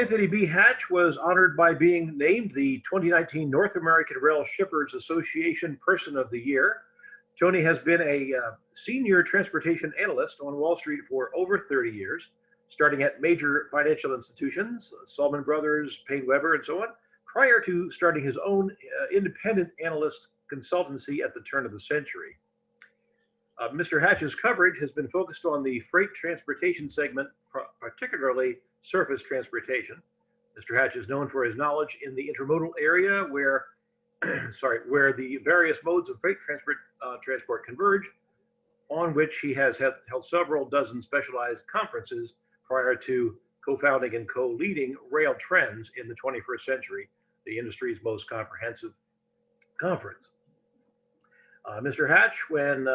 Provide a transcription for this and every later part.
Anthony B. Hatch was honored by being named the 2019 North American Rail Shippers Association Person of the Year. Tony has been a senior transportation analyst on Wall Street for over 30 years, starting at major financial institutions, Salomon Brothers, Payne Weber, and so on, prior to starting his own independent analyst consultancy at the turn of the century. Mr. Hatch's coverage has been focused on the freight transportation segment, particularly surface transportation. Mr. Hatch is known for his knowledge in the intermodal area where, where the various modes of freight transport converge, on which he has held several dozen specialized conferences prior to co-founding and co-leading Rail Trends in the 21st Century, the industry's most comprehensive conference. Mr. Hatch, when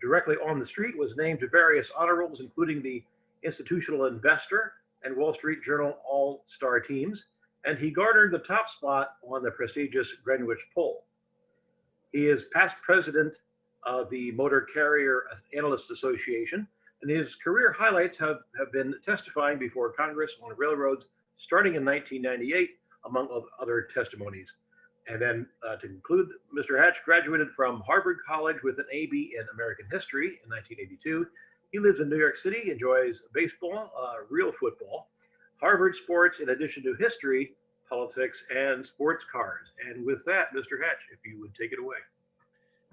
directly on the street, was named to various honor rolls, including the Institutional Investor and Wall Street Journal All-Star teams, and he garnered the top spot on the prestigious Greenwich poll. He is past president of the Motor Carrier Analysts Association, and his career highlights have been testifying before Congress on railroads starting in 1998, among other testimonies. And then to conclude, Mr. Hatch graduated from Harvard College with an AB in American History in 1982. He lives in New York City, enjoys baseball, real football, Harvard sports, in addition to history, politics, and sports cars. And with that, Mr. Hatch, if you would take it away.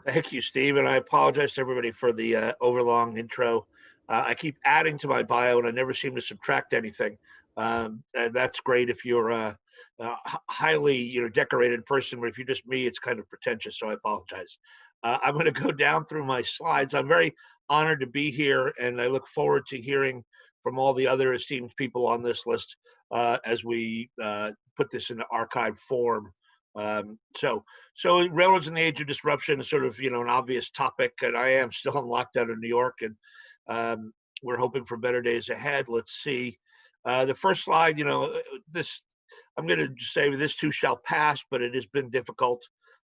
Thank you, Steve, and I apologize to everybody for the overlong intro. I keep adding to my bio, and I never seem to subtract anything. And that's great if you're a highly, decorated person, but if you're just me, it's kind of pretentious, so I apologize. I'm going to go down through my slides. I'm very honored to be here, and I look forward to hearing from all the other esteemed people on this list as we put this into archive form. So railroads in the age of disruption is sort of, an obvious topic, and I am still in lockdown in New York, and we're hoping for better days ahead. Let's see. The first slide, I'm going to just say this too shall pass, but it has been difficult,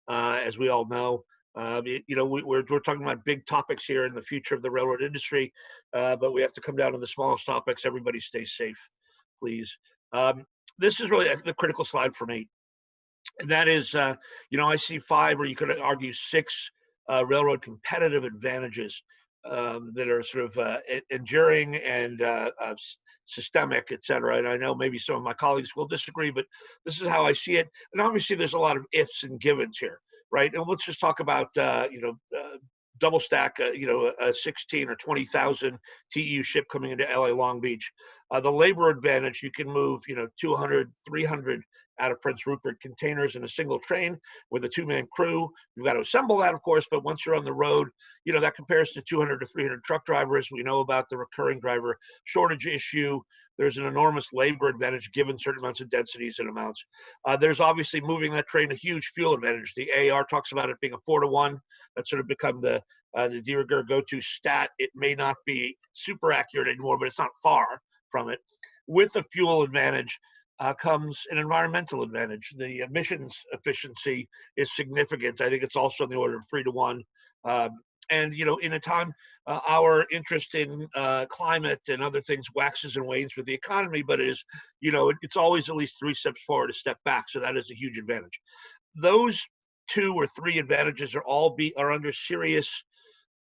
as we all know. We're talking about big topics here in the future of the railroad industry, but we have to come down to the smallest topics. Everybody stay safe, please. This is really the critical slide for me. And that is, I see 5, or you could argue 6 railroad competitive advantages that are sort of enduring and systemic, et cetera. And I know maybe some of my colleagues will disagree, but this is how I see it. And obviously there's a lot of ifs and givens here, right? And let's just talk about, double stack, a 16 or 20,000 TEU ship coming into LA Long Beach. The labor advantage, you can move, 200, 300 out of Prince Rupert containers in a single train with a 2-man crew. You've got to assemble that, of course, but once you're on the road, that compares to 200 to 300 truck drivers. We know about the recurring driver shortage issue. There's an enormous labor advantage given certain amounts of densities and amounts. There's obviously moving that train a huge fuel advantage. The AAR talks about it being a 4-to-1. That's sort of become the de rigueur go-to stat. It may not be super accurate anymore, but it's not far from it. With the fuel advantage comes an environmental advantage. The emissions efficiency is significant. I think it's also in the order of 3-to-1. And, in a time, our interest in climate and other things waxes and wanes with the economy, but it is, it's always at least 3 steps forward, a step back. So that is a huge advantage. Those 2 or 3 advantages are under serious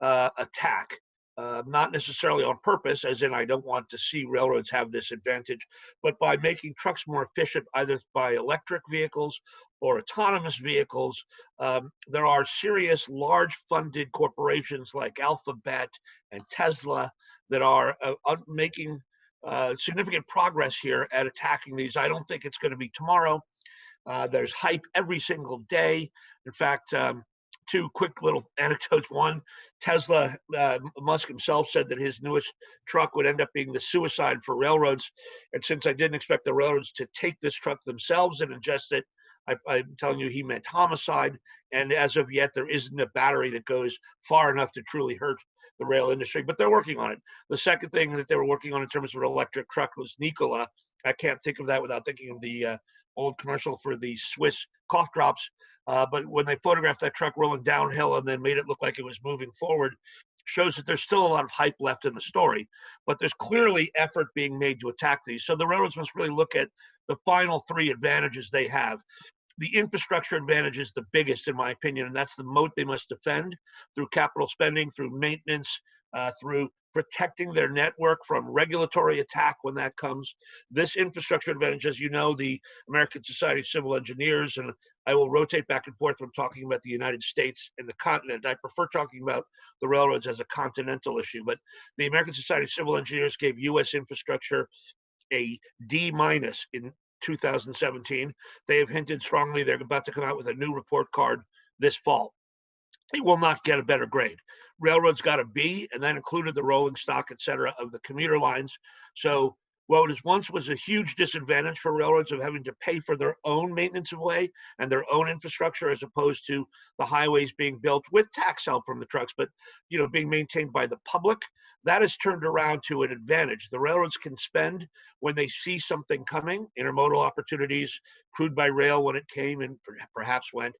attack. Not necessarily on purpose, as in I don't want to see railroads have this advantage, but by making trucks more efficient, either by electric vehicles or autonomous vehicles. There are serious large funded corporations like Alphabet and Tesla that are making significant progress here at attacking these. I don't think it's going to be tomorrow. There's hype every single day. In fact, 2 quick little anecdotes. One, Tesla, Musk himself said that his newest truck would end up being the suicide for railroads. And since I didn't expect the railroads to take this truck themselves and ingest it, I'm telling you, he meant homicide. And as of yet, there isn't a battery that goes far enough to truly hurt the rail industry, but they're working on it. The second thing that they were working on in terms of an electric truck was Nikola. I can't think of that without thinking of the old commercial for the Swiss cough drops. But when they photographed that truck rolling downhill and then made it look like it was moving forward, shows that there's still a lot of hype left in the story, but there's clearly effort being made to attack these. So the railroads must really look at the final three advantages they have. The infrastructure advantage is the biggest, in my opinion, and that's the moat they must defend through capital spending, through maintenance, through protecting their network from regulatory attack when that comes. This infrastructure advantage, as you know, the American Society of Civil Engineers, and I will rotate back and forth from talking about the United States and the continent. I prefer talking about the railroads as a continental issue, but the American Society of Civil Engineers gave U.S. infrastructure a D- in 2017. They have hinted strongly they're about to come out with a new report card this fall. It will not get a better grade. Railroads got a B, and that included the rolling stock, et cetera, of the commuter lines. So what once was a huge disadvantage for railroads of having to pay for their own maintenance of way and their own infrastructure, as opposed to the highways being built with tax help from the trucks, but being maintained by the public, that has turned around to an advantage. The railroads can spend when they see something coming, intermodal opportunities, crude by rail when it came and perhaps went.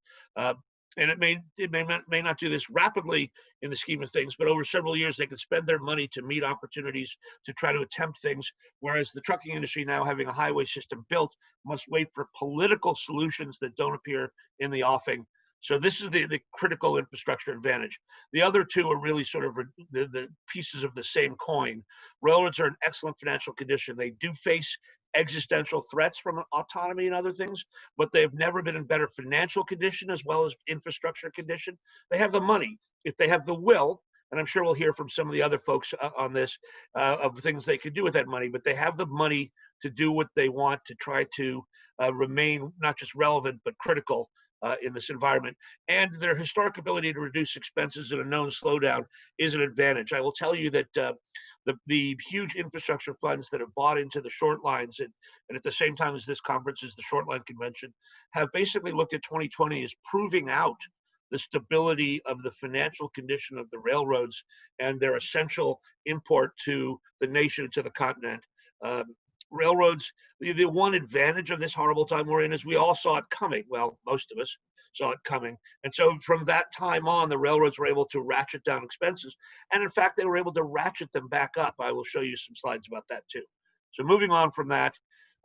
And it may not do this rapidly in the scheme of things, but over several years they can spend their money to meet opportunities to try to attempt things, whereas the trucking industry, now having a highway system built, must wait for political solutions that don't appear in the offing. So this is the critical infrastructure advantage. The other two are really sort of the pieces of the same coin. Railroads are in excellent financial condition. They do face existential threats from autonomy and other things, but they've never been in better financial condition as well as infrastructure condition. They have the money. If they have the will, and I'm sure we'll hear from some of the other folks on this, of things they could do with that money, but they have the money to do what they want to try to remain not just relevant, but critical in this environment. And their historic ability to reduce expenses in a known slowdown is an advantage. I will tell you that the huge infrastructure funds that have bought into the short lines, and at the same time as this conference is the short line convention, have basically looked at 2020 as proving out the stability of the financial condition of the railroads and their essential import to the nation, to the continent. Railroads, the one advantage of this horrible time we're in is we all saw it coming. Well, most of us saw it coming. And so from that time on, the railroads were able to ratchet down expenses. And in fact, they were able to ratchet them back up. I will show you some slides about that too. So moving on from that,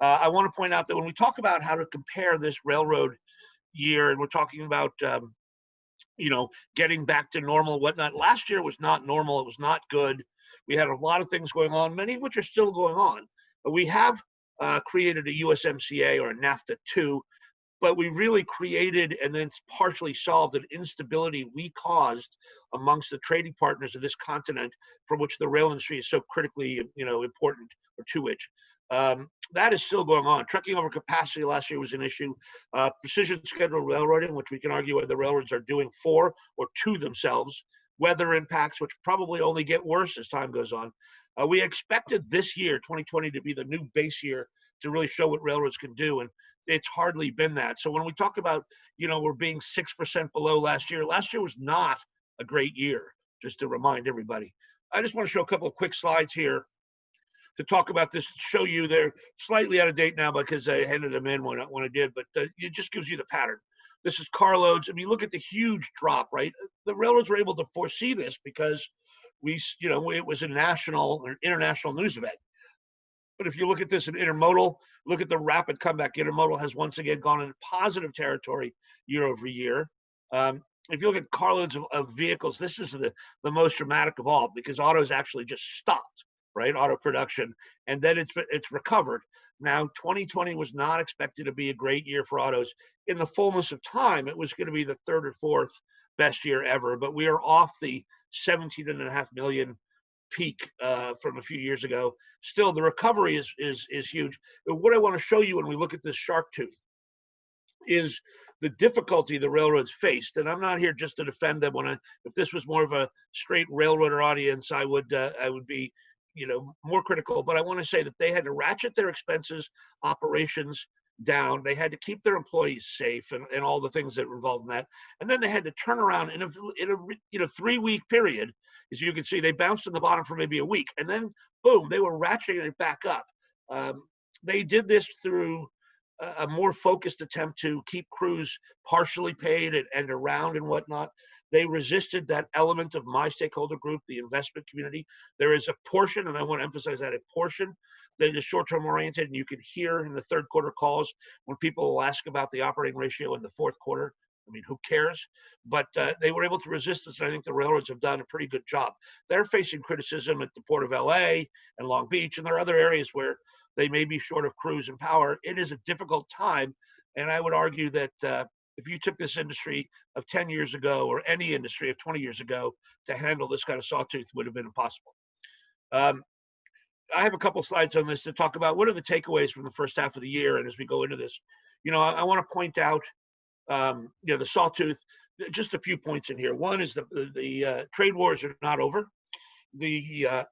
I want to point out that when we talk about how to compare this railroad year, and we're talking about getting back to normal, whatnot, last year was not normal. It was not good. We had a lot of things going on, many of which are still going on. But we have created a USMCA or a NAFTA 2, but we really created and then partially solved an instability we caused amongst the trading partners of this continent, from which the rail industry is so critically important, or to which. That is still going on. Trucking over capacity last year was an issue. Precision scheduled railroading, which we can argue whether the railroads are doing for or to themselves. Weather impacts, which probably only get worse as time goes on. We expected this year, 2020, to be the new base year to really show what railroads can do, and it's hardly been that. So when we talk about, we're being 6% below last year was not a great year, just to remind everybody. I just want to show a couple of quick slides here to talk about this, show you they're slightly out of date now because I handed them in when I did, but it just gives you the pattern. This is carloads. I mean, look at the huge drop, right? The railroads were able to foresee this because it was a national or international news event. But if you look at this in intermodal, look at the rapid comeback. Intermodal has once again gone into positive territory year over year. If you look at carloads of vehicles, this is the most dramatic of all, because autos actually just stopped, right? Auto production, and then it's recovered. Now, 2020 was not expected to be a great year for autos. In the fullness of time, it was going to be the third or fourth best year ever, but we are off the 17.5 million peak from a few years ago. Still, the recovery is huge. But what I want to show you when we look at this shark tooth is the difficulty the railroads faced. And I'm not here just to defend them. If this was more of a straight railroader audience, I would be more critical. But I want to say that they had to ratchet their expenses, operations down. They had to keep their employees safe and all the things that were involved in that. And then they had to turn around in a 3-week period. As you can see, they bounced on the bottom for maybe a week, and then boom, they were ratcheting it back up. They did this through a more focused attempt to keep crews partially paid and around and whatnot. They resisted that element of my stakeholder group, the investment community. There is a portion, and I want to emphasize that, a portion that is short-term oriented, and you can hear in the third quarter calls when people will ask about the operating ratio in the fourth quarter. I mean, who cares? But they were able to resist this, and I think the railroads have done a pretty good job. They're facing criticism at the Port of LA and Long Beach, and there are other areas where they may be short of crews and power. It is a difficult time, and I would argue that if you took this industry of 10 years ago or any industry of 20 years ago to handle this kind of sawtooth would have been impossible. I have a couple slides on this to talk about what are the takeaways from the first half of the year. And as we go into this, I want to point out, the sawtooth, just a few points in here. One is the trade wars are not over. The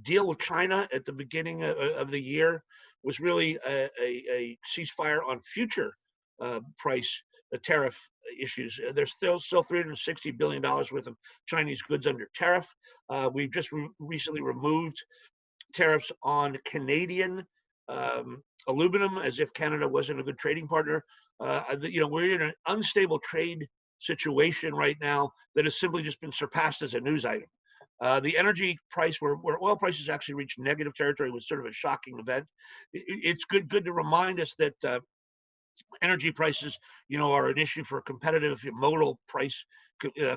deal with China at the beginning of the year was really a ceasefire on future price tariff issues. There's still $360 billion worth of Chinese goods under tariff. We've just recently removed tariffs on Canadian aluminum, as if Canada wasn't a good trading partner. We're in an unstable trade situation right now that has simply just been surpassed as a news item. The energy price, where oil prices actually reached negative territory, was sort of a shocking event. It's good to remind us that energy prices, are an issue for competitive modal price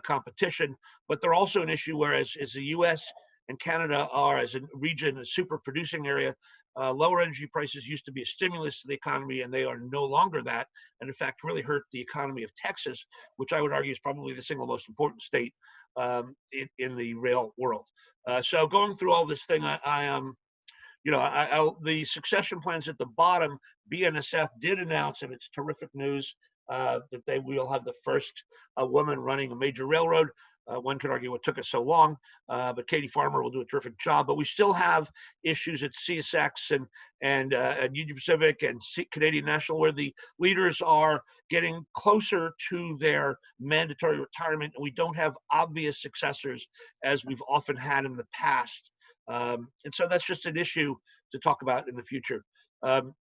competition, but they're also an issue whereas as the U.S. and Canada are, as a region, a super producing area, lower energy prices used to be a stimulus to the economy, and they are no longer that, and in fact really hurt the economy of Texas, which I would argue is probably the single most important state in the rail world. So going through all this thing, the succession plans at the bottom, BNSF did announce, and it's terrific news, that they will have the first woman running a major railroad. One could argue what took us so long, but Katie Farmer will do a terrific job. But we still have issues at CSX and Union Pacific and Canadian National, where the leaders are getting closer to their mandatory retirement, and we don't have obvious successors as we've often had in the past. And so that's just an issue to talk about in the future.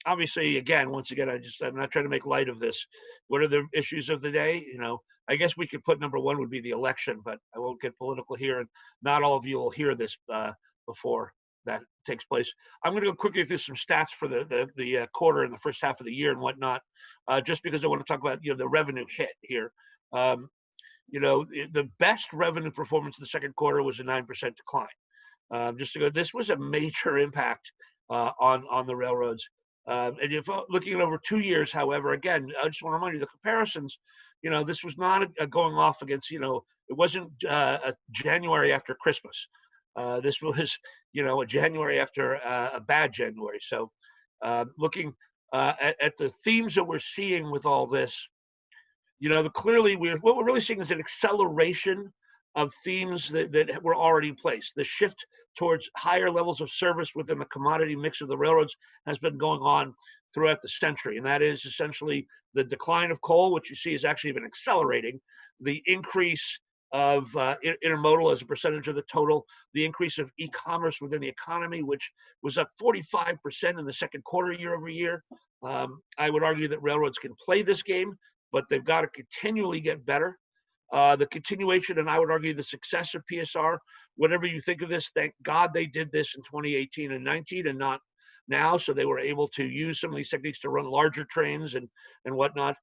Obviously, once again, I'm not trying to make light of this. What are the issues of the day? I guess we could put number one would be the election, but I won't get political here, and not all of you will hear this before that takes place. I'm going to go quickly through some stats for the quarter and the first half of the year and whatnot, just because I want to talk about the revenue hit here. The best revenue performance in the second quarter was a 9% decline. This was a major impact on the railroads. And if looking at over 2 years, however, again, I just want to remind you the comparisons. This was not going off against. It wasn't a January after Christmas. This was a January after a bad January. So looking at the themes that we're seeing with all this, clearly what we're really seeing is an acceleration of themes that were already in place. The shift towards higher levels of service within the commodity mix of the railroads has been going on throughout the century, and that is essentially the decline of coal, which you see has actually been accelerating, the increase of intermodal as a percentage of the total, the increase of e-commerce within the economy, which was up 45% in the second quarter year over year. I would argue that railroads can play this game, but they've got to continually get better. The continuation, and I would argue the success of PSR, whatever you think of this, thank God they did this in 2018 and 19 and not now, so they were able to use some of these techniques to run larger trains and whatnot.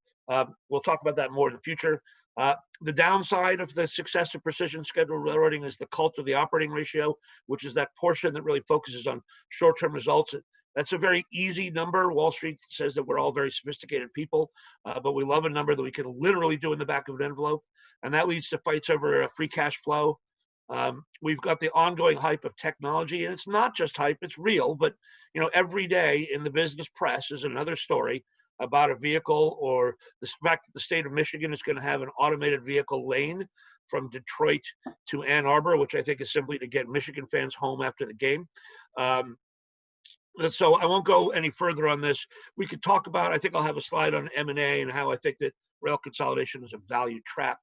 We'll talk about that more in the future. The downside of the success of precision scheduled railroading is the cult of the operating ratio, which is that portion that really focuses on short-term results. That's a very easy number. Wall Street says that we're all very sophisticated people, but we love a number that we can literally do in the back of an envelope. And that leads to fights over free cash flow. We've got the ongoing hype of technology, and it's not just hype, it's real. But every day in the business press is another story about a vehicle, or the fact that the state of Michigan is going to have an automated vehicle lane from Detroit to Ann Arbor, which I think is simply to get Michigan fans home after the game. So I won't go any further on this. We could talk about, I think I'll have a slide on M&A and how I think that rail consolidation is a value trap.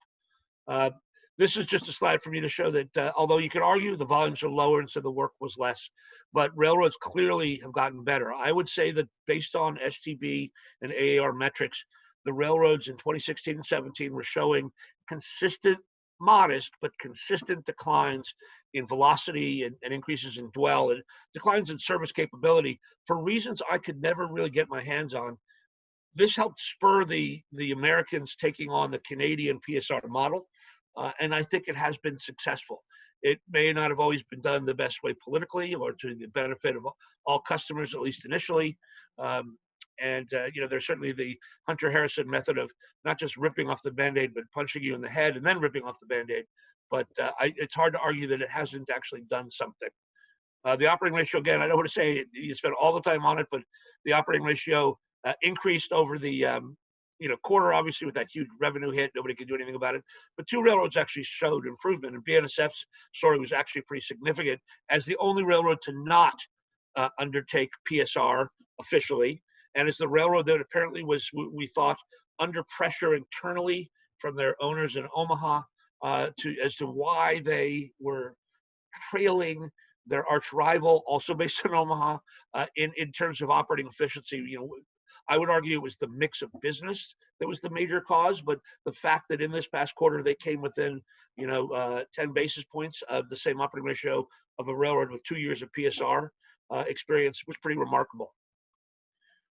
This is just a slide for me to show that although you could argue the volumes are lower and so the work was less, but railroads clearly have gotten better. I would say that based on STB and AAR metrics, the railroads in 2016 and 17 were showing consistent, modest, but consistent declines in velocity and increases in dwell and declines in service capability for reasons I could never really get my hands on. This helped spur the Americans taking on the Canadian PSR model, and I think it has been successful. It may not have always been done the best way politically or to the benefit of all customers, at least initially. There's certainly the Hunter Harrison method of not just ripping off the Band-Aid, but punching you in the head and then ripping off the Band-Aid. But it's hard to argue that it hasn't actually done something. The operating ratio, again, I don't want to say you spend all the time on it, but the operating ratio increased over the quarter, obviously with that huge revenue hit. Nobody could do anything about it. But two railroads actually showed improvement, and BNSF's story was actually pretty significant as the only railroad to not undertake PSR officially, and as the railroad that apparently was, we thought, under pressure internally from their owners in Omaha as to why they were trailing their arch rival, also based in Omaha, in terms of operating efficiency. I would argue it was the mix of business that was the major cause, but the fact that in this past quarter they came within 10 basis points of the same operating ratio of a railroad with 2 years of PSR experience was pretty remarkable.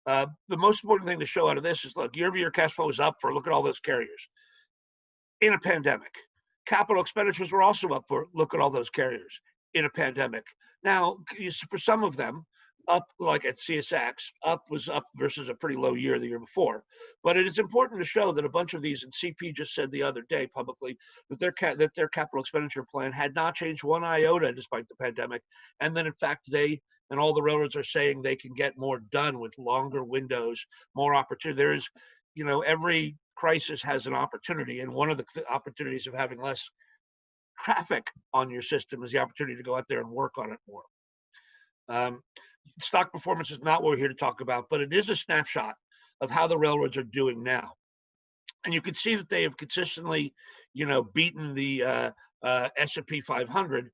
The most important thing to show out of this is, look, year-over-year cash flow is up for, look at all those carriers in a pandemic. Capital expenditures were also up for, look at all those carriers in a pandemic. Now, for some of them, up, like at CSX, was up versus a pretty low year the year before. But it is important to show that a bunch of these, and CP just said the other day publicly that their capital expenditure plan had not changed one iota despite the pandemic, and that in fact they and all the railroads are saying they can get more done with longer windows, more opportunity. There is, every crisis has an opportunity, and one of the opportunities of having less traffic on your system is the opportunity to go out there and work on it more. Stock performance is not what we're here to talk about, but it is a snapshot of how the railroads are doing now. And you can see that they have consistently, beaten the S&P 500.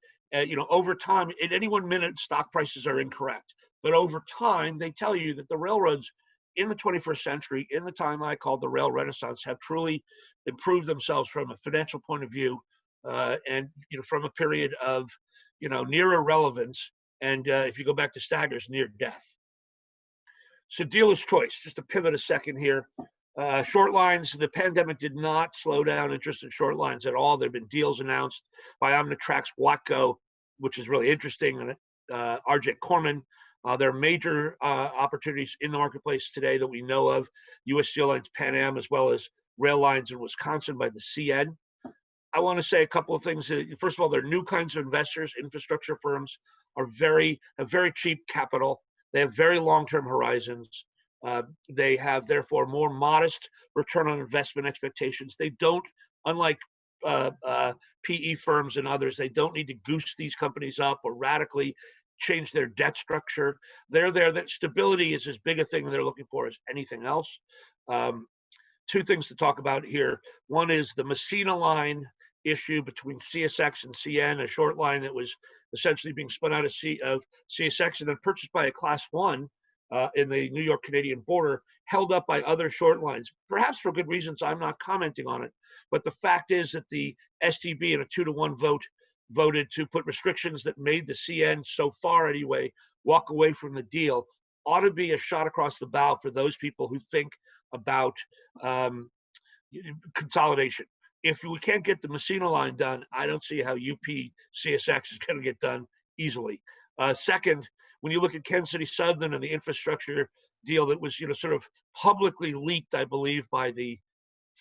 Over time, at any 1 minute, stock prices are incorrect. But over time, they tell you that the railroads in the 21st century, in the time I call the rail renaissance, have truly improved themselves from a financial point of view, and from a period of near irrelevance, and if you go back to Staggers, near death. So dealer's choice, just to pivot a second here. Short lines, the pandemic did not slow down interest in short lines at all. There have been deals announced by Amtrak's Watco, which is really interesting, and RJ Corman. There are major opportunities in the marketplace today that we know of. U.S. Steel Lines, Pan Am, as well as rail lines in Wisconsin by the CN. I want to say a couple of things. First of all, there are new kinds of investors. Infrastructure firms have very cheap capital. They have very long-term horizons. They have, therefore, more modest return on investment expectations. They don't, unlike PE firms and others, they don't need to goose these companies up or radically change their debt structure. They're there. That stability is as big a thing they're looking for as anything else. Two things to talk about here. One is the Messina line issue between CSX and CN, a short line that was essentially being spun out of CSX and then purchased by a Class 1 in the New York Canadian border, held up by other short lines, perhaps for good reasons. I'm not commenting on it, but the fact is that the STB in a 2-to-1 vote voted to put restrictions that made the CN, so far anyway, walk away from the deal. Ought to be a shot across the bow for those people who think about consolidation. If we can't get the Messina line done, I don't see how UP CSX is going to get done easily. Second, when you look at Kansas City Southern and the infrastructure deal that was, sort of publicly leaked, I believe, by the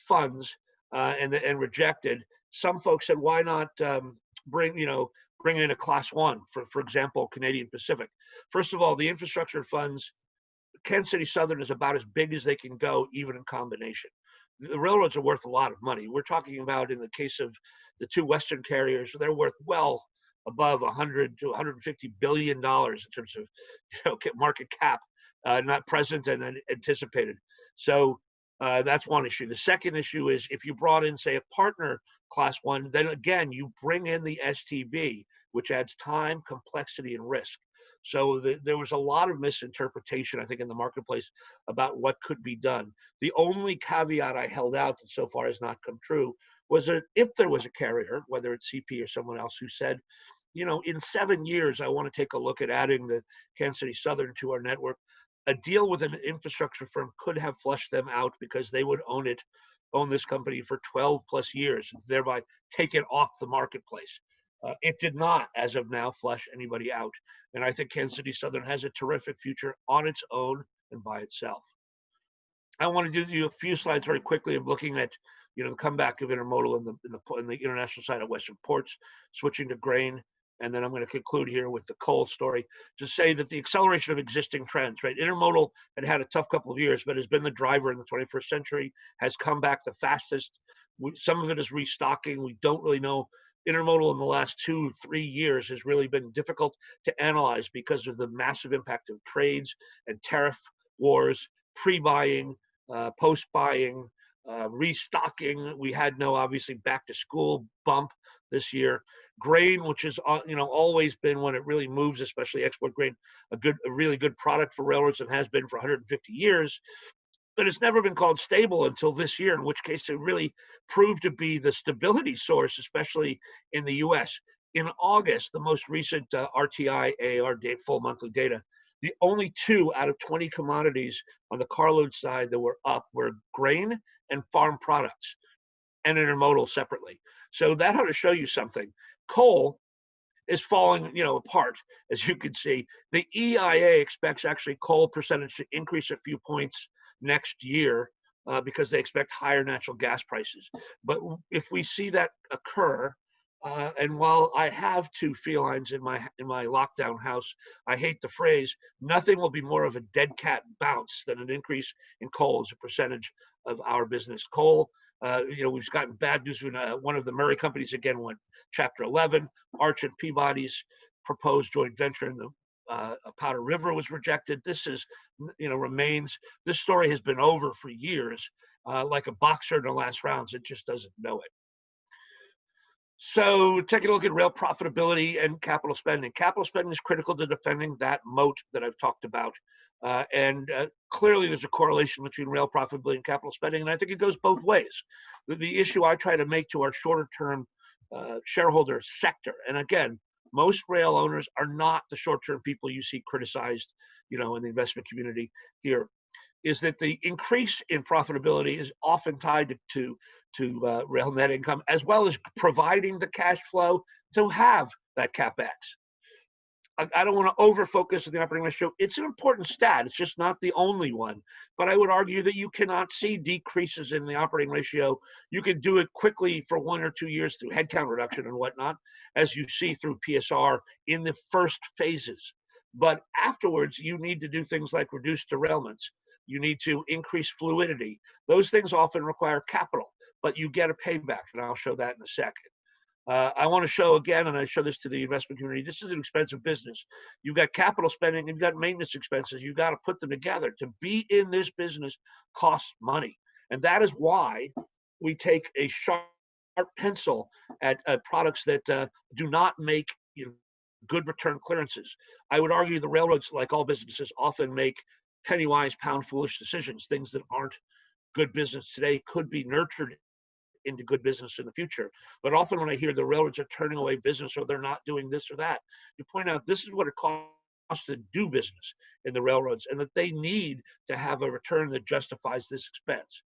funds and rejected, some folks said, why not bring in a Class 1, for example, Canadian Pacific. First of all, the infrastructure funds, Kansas City Southern is about as big as they can go, even in combination. The railroads are worth a lot of money. We're talking about, in the case of the two Western carriers, they're worth well above $100 to $150 billion in terms of market cap, not present and anticipated. So that's one issue. The second issue is if you brought in, say, a partner class one. Then again, you bring in the STB, which adds time, complexity, and risk. So there was a lot of misinterpretation, I think, in the marketplace about what could be done. The only caveat I held out that so far has not come true was that if there was a carrier, whether it's CP or someone else, who said, in 7 years, I want to take a look at adding the Kansas City Southern to our network, a deal with an infrastructure firm could have flushed them out because they would own this company for 12 plus years, and thereby take it off the marketplace. It did not, as of now, flush anybody out. And I think Kansas City Southern has a terrific future on its own and by itself. I want to do you a few slides very quickly of looking at, the comeback of intermodal in the international side of Western ports, switching to grain, and then I'm going to conclude here with the coal story to say that the acceleration of existing trends, right? Intermodal had a tough couple of years, but has been the driver in the 21st century, has come back the fastest. Some of it is restocking. We don't really know. Intermodal in the last 2-3 years has really been difficult to analyze because of the massive impact of trades and tariff wars, pre-buying, post-buying, restocking. We had no, obviously, back to school bump this year. Grain, which has always been, when it really moves, especially export grain, a really good product for railroads, and has been for 150 years. But it's never been called stable until this year, in which case it really proved to be the stability source, especially in the U.S. In August, the most recent RTI AAR full monthly data, the only 2 out of 20 commodities on the carload side that were up were grain and farm products, and intermodal separately. So that ought to show you something. Coal is falling, apart, as you can see. The EIA expects actually coal percentage to increase a few points next year because they expect higher natural gas prices. But if we see that occur, and while I have 2 felines in my lockdown house, I hate the phrase, nothing will be more of a dead cat bounce than an increase in coal as a percentage of our business. Coal, we've gotten bad news when one of the Murray companies again went Chapter 11. Arch and Peabody's proposed joint venture in the Powder River was rejected. This is, remains. This story has been over for years, like a boxer in the last rounds. It just doesn't know it. So taking a look at rail profitability and capital spending. Capital spending is critical to defending that moat that I've talked about. And clearly there's a correlation between rail profitability and capital spending, and I think it goes both ways. The issue I try to make to our shorter term shareholder sector, and again, most rail owners are not the short-term people you see criticized, in the investment community here, is that the increase in profitability is often tied to rail net income, as well as providing the cash flow to have that CapEx. I don't want to over-focus on the operating ratio. It's an important stat. It's just not the only one. But I would argue that you cannot see decreases in the operating ratio. You can do it quickly for 1 or 2 years through headcount reduction and whatnot, as you see through PSR in the first phases. But afterwards, you need to do things like reduce derailments. You need to increase fluidity. Those things often require capital, but you get a payback, and I'll show that in a second. I want to show again, and I show this to the investment community, this is an expensive business. You've got capital spending and you've got maintenance expenses. You've got to put them together. To be in this business costs money. And that is why we take a sharp pencil at products that do not make good return clearances. I would argue the railroads, like all businesses, often make penny wise, pound foolish decisions. Things that aren't good business today could be nurtured into good business in the future. But often when I hear the railroads are turning away business or they're not doing this or that, you point out this is what it costs to do business in the railroads, and that they need to have a return that justifies this expense.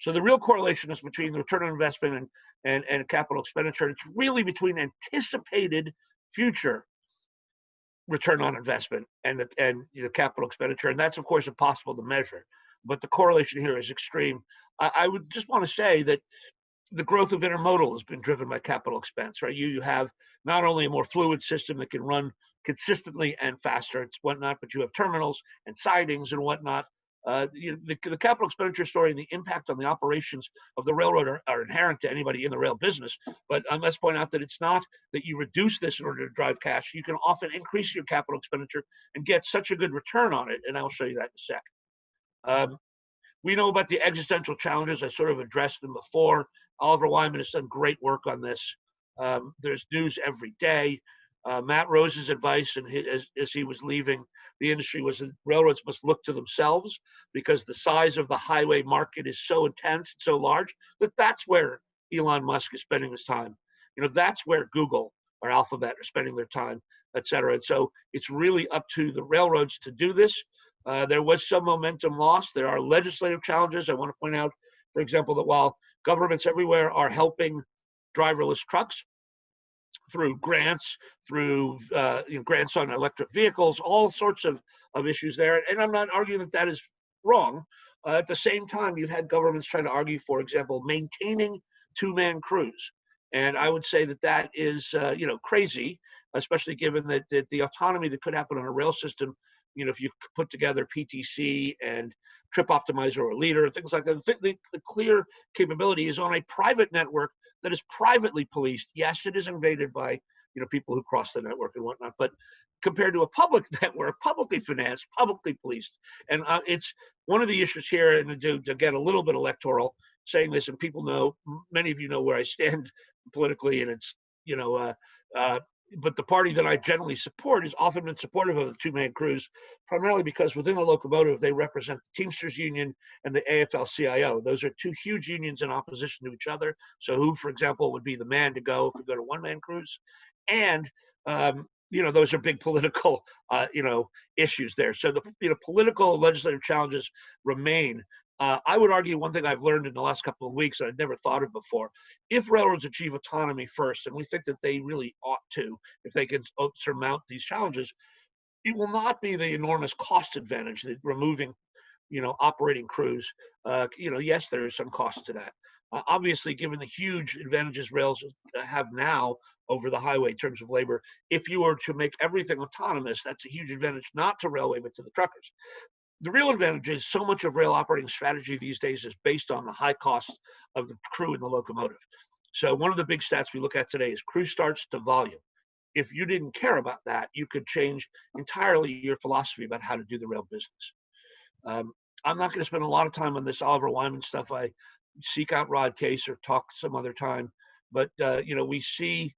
So the real correlation is between the return on investment and capital expenditure. It's really between anticipated future return on investment and capital expenditure, and that's of course impossible to measure. But the correlation here is extreme. I would just want to say that the growth of intermodal has been driven by capital expense, right? You have not only a more fluid system that can run consistently and faster, it's whatnot, but you have terminals and sidings and whatnot. The capital expenditure story and the impact on the operations of the railroad are inherent to anybody in the rail business. But I must point out that it's not that you reduce this in order to drive cash. You can often increase your capital expenditure and get such a good return on it, and I'll show you that in a second. We know about the existential challenges. I sort of addressed them before. Oliver Wyman has done great work on this. There's news every day. Matt Rose's advice, and as he was leaving the industry, was that railroads must look to themselves because the size of the highway market is so intense, so large, that's where Elon Musk is spending his time. That's where Google or Alphabet are spending their time, et cetera. And so it's really up to the railroads to do this. There was some momentum lost. There are legislative challenges. I want to point out, for example, that while governments everywhere are helping driverless trucks through grants, through grants on electric vehicles, all sorts of issues there. And I'm not arguing that that is wrong. At the same time, you've had governments trying to argue, for example, maintaining two-man crews. And I would say that that is, crazy, especially given that the autonomy that could happen on a rail system, if you put together PTC and Trip Optimizer or Leader, things like that, the clear capability is on a private network that is privately policed. Yes, it is invaded by people who cross the network and whatnot, but compared to a public network, publicly financed, publicly policed. And it's one of the issues here, and to get a little bit electoral, saying this, and people know, many of you know where I stand politically, and it's but the party that I generally support has often been supportive of the two-man crews, primarily because within the locomotive, they represent the Teamsters Union and the AFL-CIO. Those are two huge unions in opposition to each other. So who, for example, would be the man to go if we go to one-man crews? And, those are big political, issues there. So the political and legislative challenges remain. I would argue one thing I've learned in the last couple of weeks that I'd never thought of before. If railroads achieve autonomy first, and we think that they really ought to, if they can surmount these challenges, it will not be the enormous cost advantage that removing, operating crews. Yes, there is some cost to that. Obviously, given the huge advantages rails have now over the highway in terms of labor, if you were to make everything autonomous, that's a huge advantage not to railway, but to the truckers. The real advantage is so much of rail operating strategy these days is based on the high cost of the crew in the locomotive. So one of the big stats we look at today is crew starts to volume. If you didn't care about that, you could change entirely your philosophy about how to do the rail business. I'm not going to spend a lot of time on this Oliver Wyman stuff. I seek out Rod Case or talk some other time. But, we see,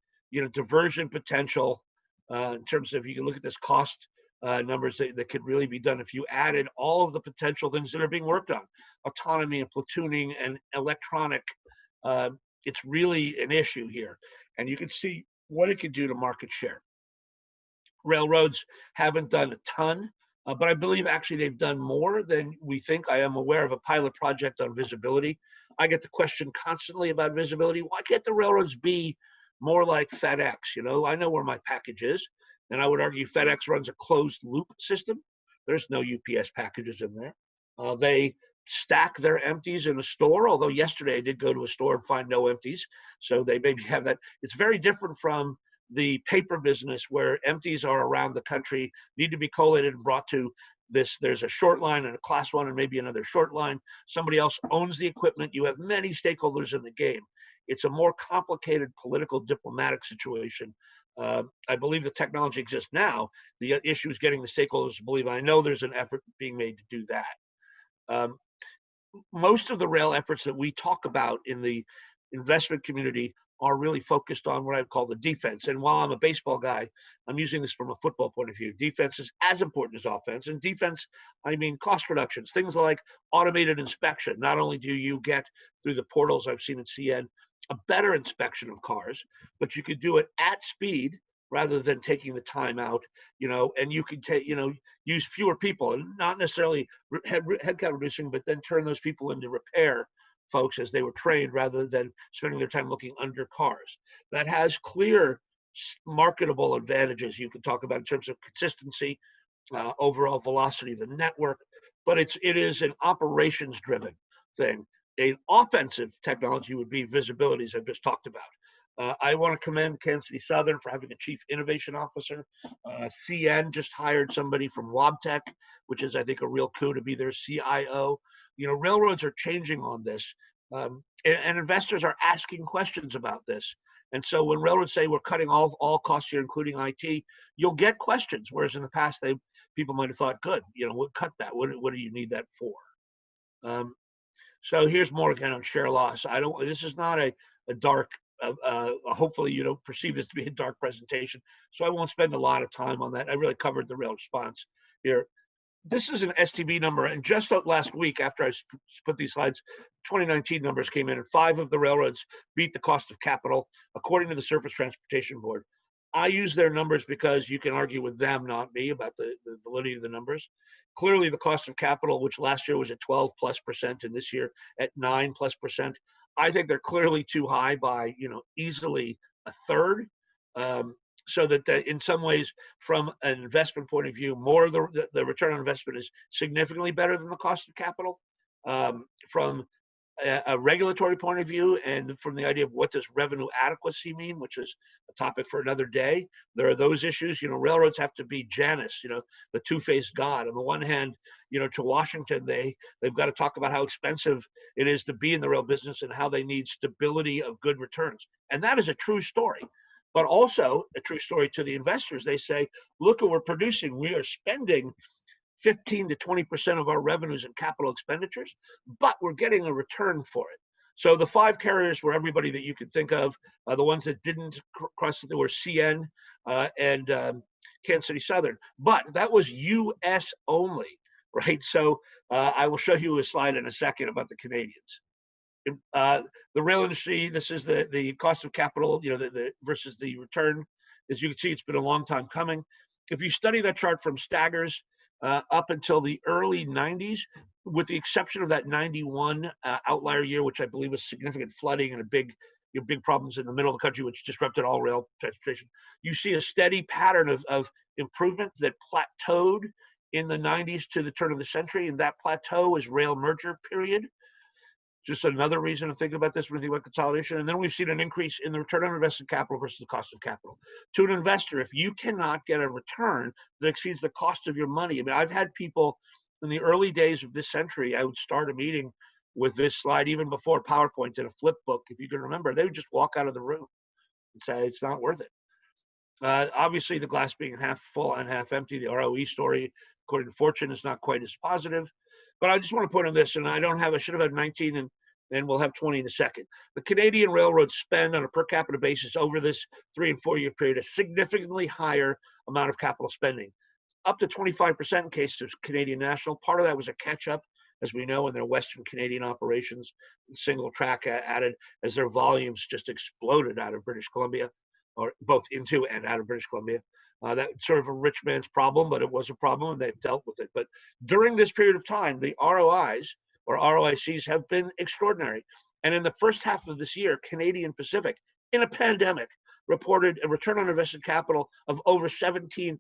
diversion potential in terms of, you can look at this cost numbers that could really be done if you added all of the potential things that are being worked on, autonomy and platooning and electronic. It's really an issue here, and you can see what it could do to market share. Railroads haven't done a ton, but I believe actually they've done more than we think. I am aware of a pilot project on visibility. I get the question constantly about visibility. Why can't the railroads be more like FedEx? I know where my package is. And I would argue FedEx runs a closed loop system. There's no UPS packages in there. They stack their empties in a store, although yesterday I did go to a store and find no empties. So they maybe have that. It's very different from the paper business where empties are around the country, need to be collated and brought to this. There's a short line and a class one and maybe another short line. Somebody else owns the equipment. You have many stakeholders in the game. It's a more complicated political diplomatic situation. I believe the technology exists now. The issue is getting the stakeholders to believe. I know there's an effort being made to do that. Most of the rail efforts that we talk about in the investment community are really focused on what I would call the defense. And while I'm a baseball guy, I'm using this from a football point of view. Defense is as important as offense. And defense, I mean cost reductions, things like automated inspection. Not only do you get through the portals I've seen at CN a better inspection of cars, but you could do it at speed rather than taking the time out, and you could take, use fewer people and not necessarily headcount reducing, but then turn those people into repair folks as they were trained rather than spending their time looking under cars. That has clear marketable advantages you could talk about in terms of consistency, overall velocity of the network, but it is an operations driven thing. An offensive technology would be visibility, as I've just talked about. I want to commend Kansas City Southern for having a chief innovation officer. CN just hired somebody from Wabtec, which is, I think, a real coup to be their CIO. Railroads are changing on this, and investors are asking questions about this. And so when railroads say we're cutting all costs here, including IT, you'll get questions. Whereas in the past, people might have thought, good, we'll cut that. What do you need that for? So here's more again on share loss. This is not a dark, hopefully you don't perceive this to be a dark presentation. So I won't spend a lot of time on that. I really covered the rail response here. This is an STB number, and just last week after I put these slides, 2019 numbers came in, and 5 of the railroads beat the cost of capital, according to the Surface Transportation Board. I use their numbers because you can argue with them, not me, about the validity of the numbers. Clearly, the cost of capital, which last year was at 12+%, and this year at 9+%, I think they're clearly too high by easily a third. So that in some ways, from an investment point of view, more of the return on investment is significantly better than the cost of capital. From a regulatory point of view, and from the idea of what does revenue adequacy mean, which is a topic for another day, there are those issues. Railroads have to be Janus, the two-faced God. On the one hand, to Washington, they've got to talk about how expensive it is to be in the rail business and how they need stability of good returns. And that is a true story. But also a true story to the investors. They say, look what we're producing. We are spending 15 to 20% of our revenues in capital expenditures, but we're getting a return for it. So the 5 carriers were everybody that you could think of. The ones that didn't cross it were CN and Kansas City Southern. But that was U.S. only, right? So I will show you a slide in a second about the Canadians. The rail industry, this is the cost of capital, versus the return. As you can see, it's been a long time coming. If you study that chart from Staggers up until the early 90s, with the exception of that 91 outlier year, which I believe was significant flooding and big problems in the middle of the country, which disrupted all rail transportation, you see a steady pattern of improvement that plateaued in the 90s to the turn of the century, and that plateau is rail merger period. Just another reason to think about this when you think about consolidation. And then we've seen an increase in the return on invested capital versus the cost of capital. To an investor, if you cannot get a return that exceeds the cost of your money, I mean, I've had people in the early days of this century, I would start a meeting with this slide, even before PowerPoint and a flip book, if you can remember, they would just walk out of the room and say, it's not worth it. Obviously, the glass being half full and half empty, the ROE story, according to Fortune, is not quite as positive. But I just want to point on this, and I should have had 19, and we'll have 20 in a second. The Canadian railroads spend on a per capita basis over this 3 and 4 year period a significantly higher amount of capital spending, up to 25% in case of Canadian National. Part of that was a catch up, as we know, in their Western Canadian operations, single track added as their volumes just exploded out of British Columbia, or both into and out of British Columbia. That's sort of a rich man's problem, but it was a problem, and they've dealt with it. But during this period of time, the ROIs, or ROICs, have been extraordinary. And in the first half of this year, Canadian Pacific, in a pandemic, reported a return on invested capital of over 17%.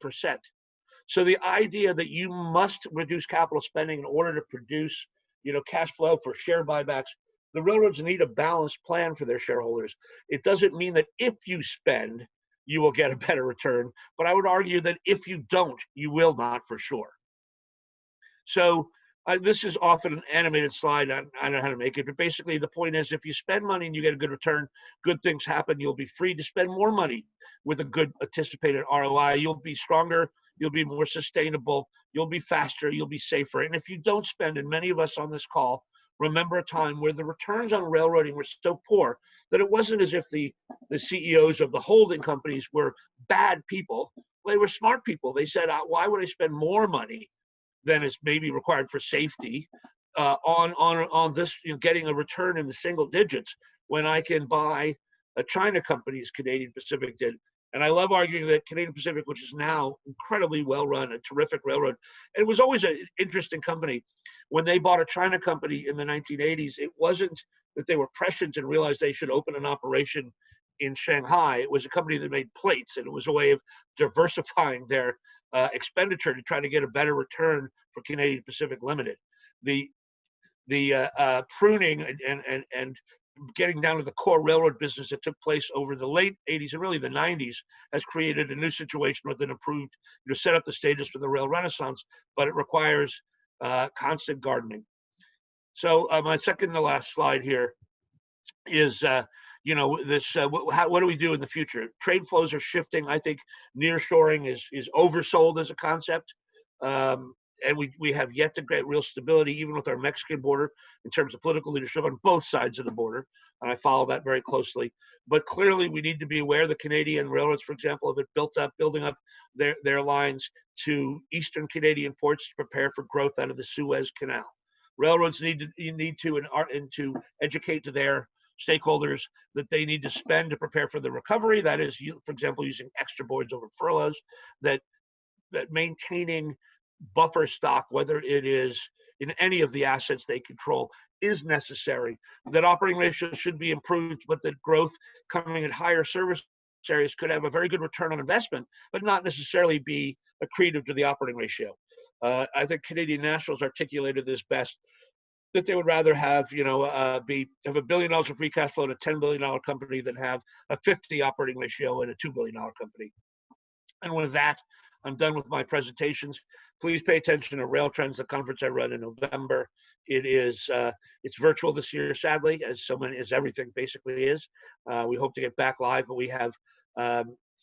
So the idea that you must reduce capital spending in order to produce, cash flow for share buybacks, the railroads need a balanced plan for their shareholders. It doesn't mean that if you spend, you will get a better return. But I would argue that if you don't, you will not for sure. So this is often an animated slide. I don't know how to make it, but basically the point is, if you spend money and you get a good return, good things happen. You'll be free to spend more money with a good anticipated ROI. You'll be stronger. You'll be more sustainable. You'll be faster. You'll be safer. And if you don't spend, and many of us on this call remember a time where the returns on railroading were so poor that it wasn't as if the CEOs of the holding companies were bad people. They were smart people. They said, why would I spend more money than is maybe required for safety on this, getting a return in the single digits when I can buy a China company, as Canadian Pacific did. And I love arguing that Canadian Pacific, which is now incredibly well run, a terrific railroad, and it was always an interesting company. When they bought a China company in the 1980s, it wasn't that they were prescient and realized they should open an operation in Shanghai. It was a company that made plates, and it was a way of diversifying their expenditure to try to get a better return for Canadian Pacific Limited. The pruning and getting down to the core railroad business that took place over the late 80s and really the 90s has created a new situation with an improved, set up the stages for the rail renaissance, but it requires constant gardening. So my second to last slide here is, this, what do we do in the future? Trade flows are shifting. I think nearshoring is oversold as a concept. and we have yet to get real stability, even with our Mexican border, in terms of political leadership on both sides of the border. And I follow that very closely. But clearly, we need to be aware the Canadian railroads, for example, have building up their lines to eastern Canadian ports to prepare for growth out of the Suez Canal. Railroads need to educate to their stakeholders that they need to spend to prepare for the recovery. That is, for example, using extra boards over furloughs, that maintaining buffer stock, whether it is in any of the assets they control, is necessary. That operating ratios should be improved, but that growth coming at higher service areas could have a very good return on investment, but not necessarily be accretive to the operating ratio. I think Canadian Nationals articulated this best, that they would rather have, have $1 billion of free cash flow in a $10 billion company than have a 50 operating ratio in a $2 billion company. And with that, I'm done with my presentations. Please pay attention to Rail Trends, the conference I run in November. It's virtual this year, sadly, as everything basically is. We hope to get back live, but we have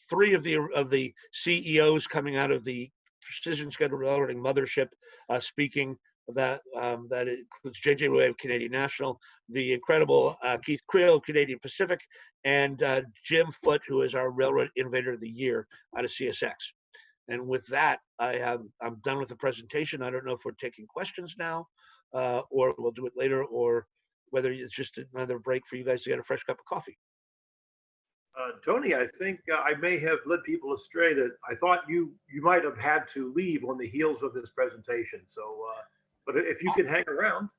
3 of the CEOs coming out of the Precision Scheduled Railroading mothership speaking. That includes J.J. Roy of Canadian National, the incredible Keith Creel, Canadian Pacific, and Jim Foote, who is our Railroad Innovator of the Year out of CSX. And with that, I'm done with the presentation. I don't know if we're taking questions now, or we'll do it later, or whether it's just another break for you guys to get a fresh cup of coffee. Tony, I think I may have led people astray that I thought you might have had to leave on the heels of this presentation. So, but if you can hang around.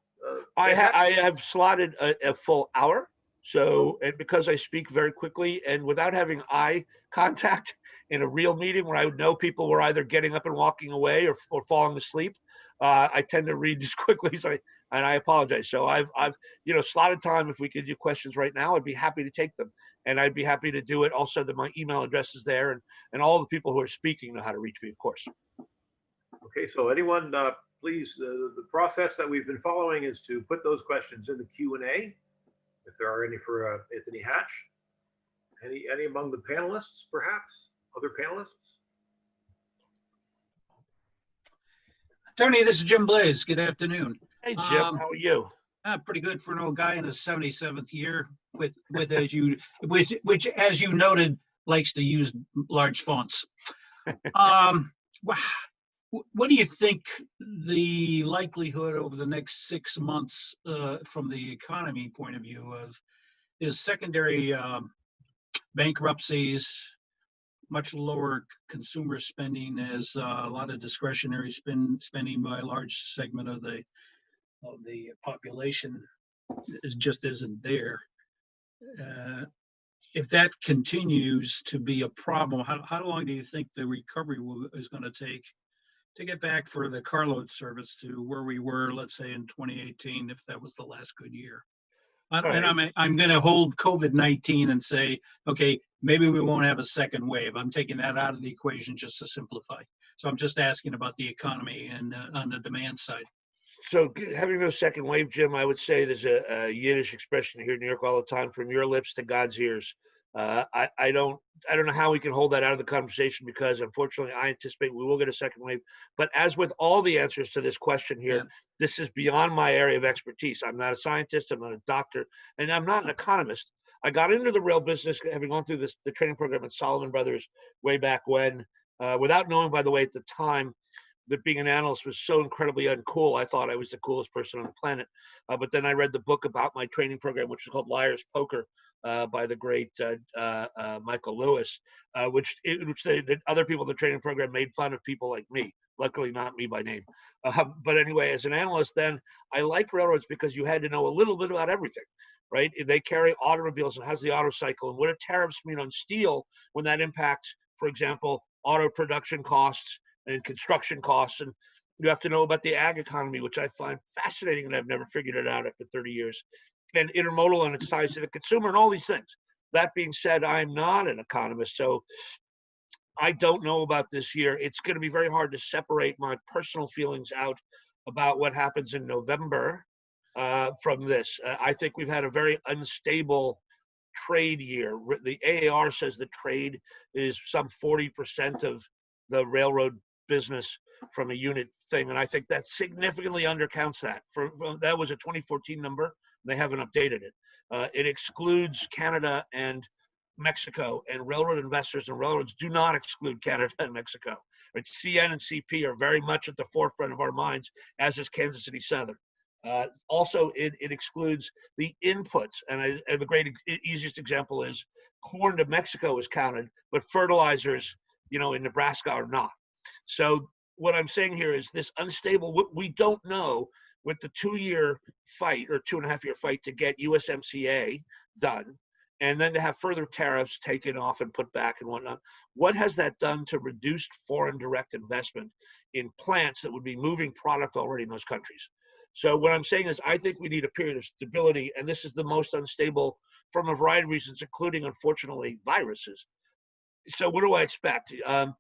I have slotted a full hour. So, and because I speak very quickly and without having eye contact in a real meeting where I would know people were either getting up and walking away or falling asleep, I tend to read as quickly as and I apologize. So I've slotted time. If we could do questions right now, I'd be happy to take them, and I'd be happy to do it. Also, that my email address is there, and all the people who are speaking know how to reach me, of course. Okay, so anyone, please, the process that we've been following is to put those questions in the Q&A. If there are any for Anthony Hatch, any among the panelists, perhaps other panelists. Tony, this is Jim Blaze. Good afternoon. Hey, Jim, how are you? Pretty good for an old guy in his 77th year, with which as you noted, likes to use large fonts. What do you think the likelihood over the next 6 months, from the economy point of view, is secondary bankruptcies, much lower consumer spending, as a lot of discretionary spending by a large segment of the population just isn't there. If that continues to be a problem, how long do you think the recovery is going to take to get back for the carload service to where we were, let's say, in 2018, if that was the last good year? And I'm going to hold COVID-19 and say, okay, maybe we won't have a second wave. I'm taking that out of the equation just to simplify. So I'm just asking about the economy and on the demand side. So having no second wave, Jim, I would say there's a Yiddish expression here in New York all the time: from your lips to God's ears. I don't know how we can hold that out of the conversation, because unfortunately I anticipate we will get a second wave. But as with all the answers to this question here, this is beyond my area of expertise. I'm not a scientist, I'm not a doctor, and I'm not an economist. I got into the rail business having gone through the training program at Solomon Brothers way back when, without knowing, by the way, at the time, that being an analyst was so incredibly uncool. I thought I was the coolest person on the planet. But then I read the book about my training program, which is called Liar's Poker, by the great Michael Lewis, which that other people in the training program made fun of people like me. Luckily, not me by name. But anyway, as an analyst, then I like railroads because you had to know a little bit about everything, right? They carry automobiles, and how's the auto cycle, and what do tariffs mean on steel when that impacts, for example, auto production costs and construction costs. And you have to know about the ag economy, which I find fascinating, and I've never figured it out after 30 years. And intermodal and its ties to the consumer and all these things. That being said, I'm not an economist, so I don't know about this year. It's going to be very hard to separate my personal feelings out about what happens in November from this. I think we've had a very unstable trade year. The AAR says the trade is some 40% of the railroad business from a unit thing, and I think that significantly undercounts that. That was a 2014 number. They haven't updated it. It excludes Canada and Mexico, and railroad investors and railroads do not exclude Canada and Mexico. Right? CN and CP are very much at the forefront of our minds, as is Kansas City Southern. Also, it excludes the inputs, and the easiest example is corn to Mexico is counted, but fertilizers, in Nebraska are not. So what I'm saying here is this unstable, we don't know with the 2-year fight or 2.5-year fight to get USMCA done, and then to have further tariffs taken off and put back and whatnot. What has that done to reduced foreign direct investment in plants that would be moving product already in those countries? So what I'm saying is I think we need a period of stability, and this is the most unstable from a variety of reasons, including, unfortunately, viruses. So what do I expect? I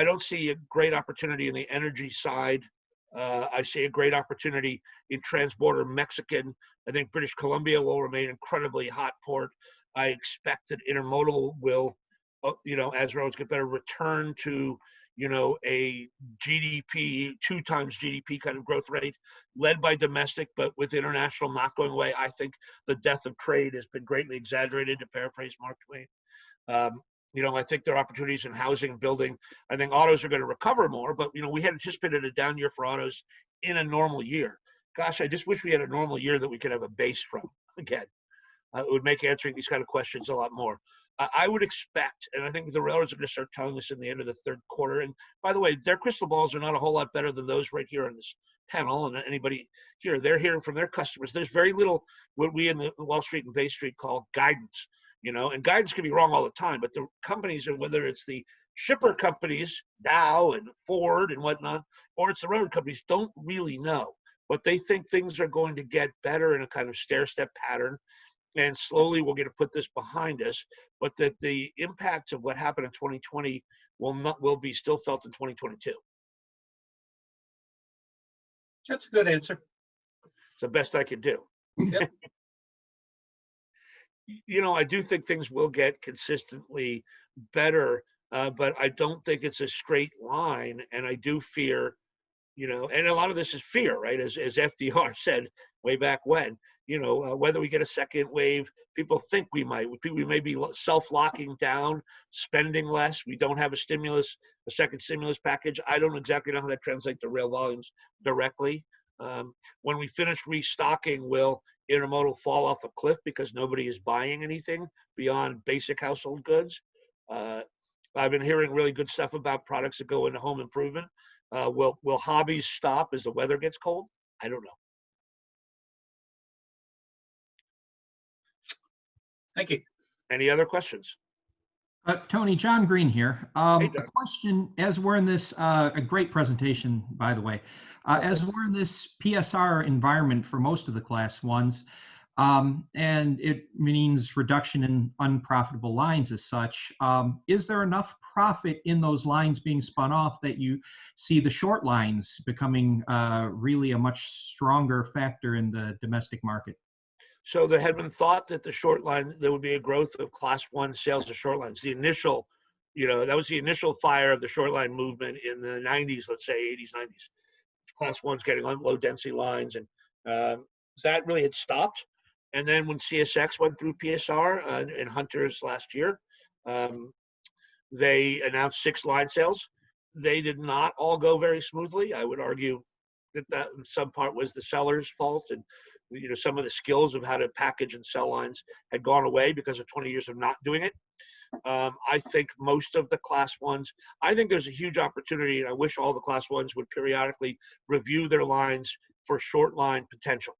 don't see a great opportunity in the energy side. I see a great opportunity in transborder Mexican. I think British Columbia will remain incredibly hot port. I expect that intermodal will, as roads get better, return to, a GDP, 2 times GDP kind of growth rate, led by domestic, but with international not going away. I think the death of trade has been greatly exaggerated, to paraphrase Mark Twain. I think there are opportunities in housing and building. I think autos are going to recover more, but, we had anticipated a down year for autos in a normal year. Gosh, I just wish we had a normal year that we could have a base from again. It would make answering these kind of questions a lot more. I would expect, and I think the railroads are going to start telling us in the end of the third quarter. And by the way, their crystal balls are not a whole lot better than those right here on this panel. And anybody here, they're hearing from their customers. There's very little what we in the Wall Street and Bay Street call guidance. And guidance can be wrong all the time, but the companies, or whether it's the shipper companies, Dow and Ford and whatnot, or it's the railroad companies, don't really know. But they think things are going to get better in a kind of stair-step pattern, and slowly we're going to put this behind us, but that the impact of what happened in 2020 will be still felt in 2022. That's a good answer. It's the best I could do. Yep. I do think things will get consistently better, but I don't think it's a straight line. And I do fear, and a lot of this is fear, right? As FDR said way back when, whether we get a second wave, people think we might. We may be self-locking down, spending less. We don't have a second stimulus package. I don't exactly know how that translates to rail volumes directly. When we finish restocking, will intermodal fall off a cliff because nobody is buying anything beyond basic household goods? I've been hearing really good stuff about products that go into home improvement. Will hobbies stop as the weather gets cold? I don't know. Thank you. Any other questions? Tony, John Green here. Hey, John. A question, as we're in this, a great presentation, by the way, as we're in this PSR environment for most of the class ones, and it means reduction in unprofitable lines as such, is there enough profit in those lines being spun off that you see the short lines becoming really a much stronger factor in the domestic market? So there had been thought that the short line, there would be a growth of class 1 sales of short lines. The initial, that was the initial fire of the short line movement in the 90s, let's say 80s, 90s. Class 1's getting on low density lines, and that really had stopped. And then when CSX went through PSR in Hunter's last year, they announced 6 line sales. They did not all go very smoothly. I would argue that in some part was the seller's fault, and some of the skills of how to package and sell lines had gone away because of 20 years of not doing it. I think most of the class 1s, I think there's a huge opportunity, and I wish all the class 1s would periodically review their lines for short line potential.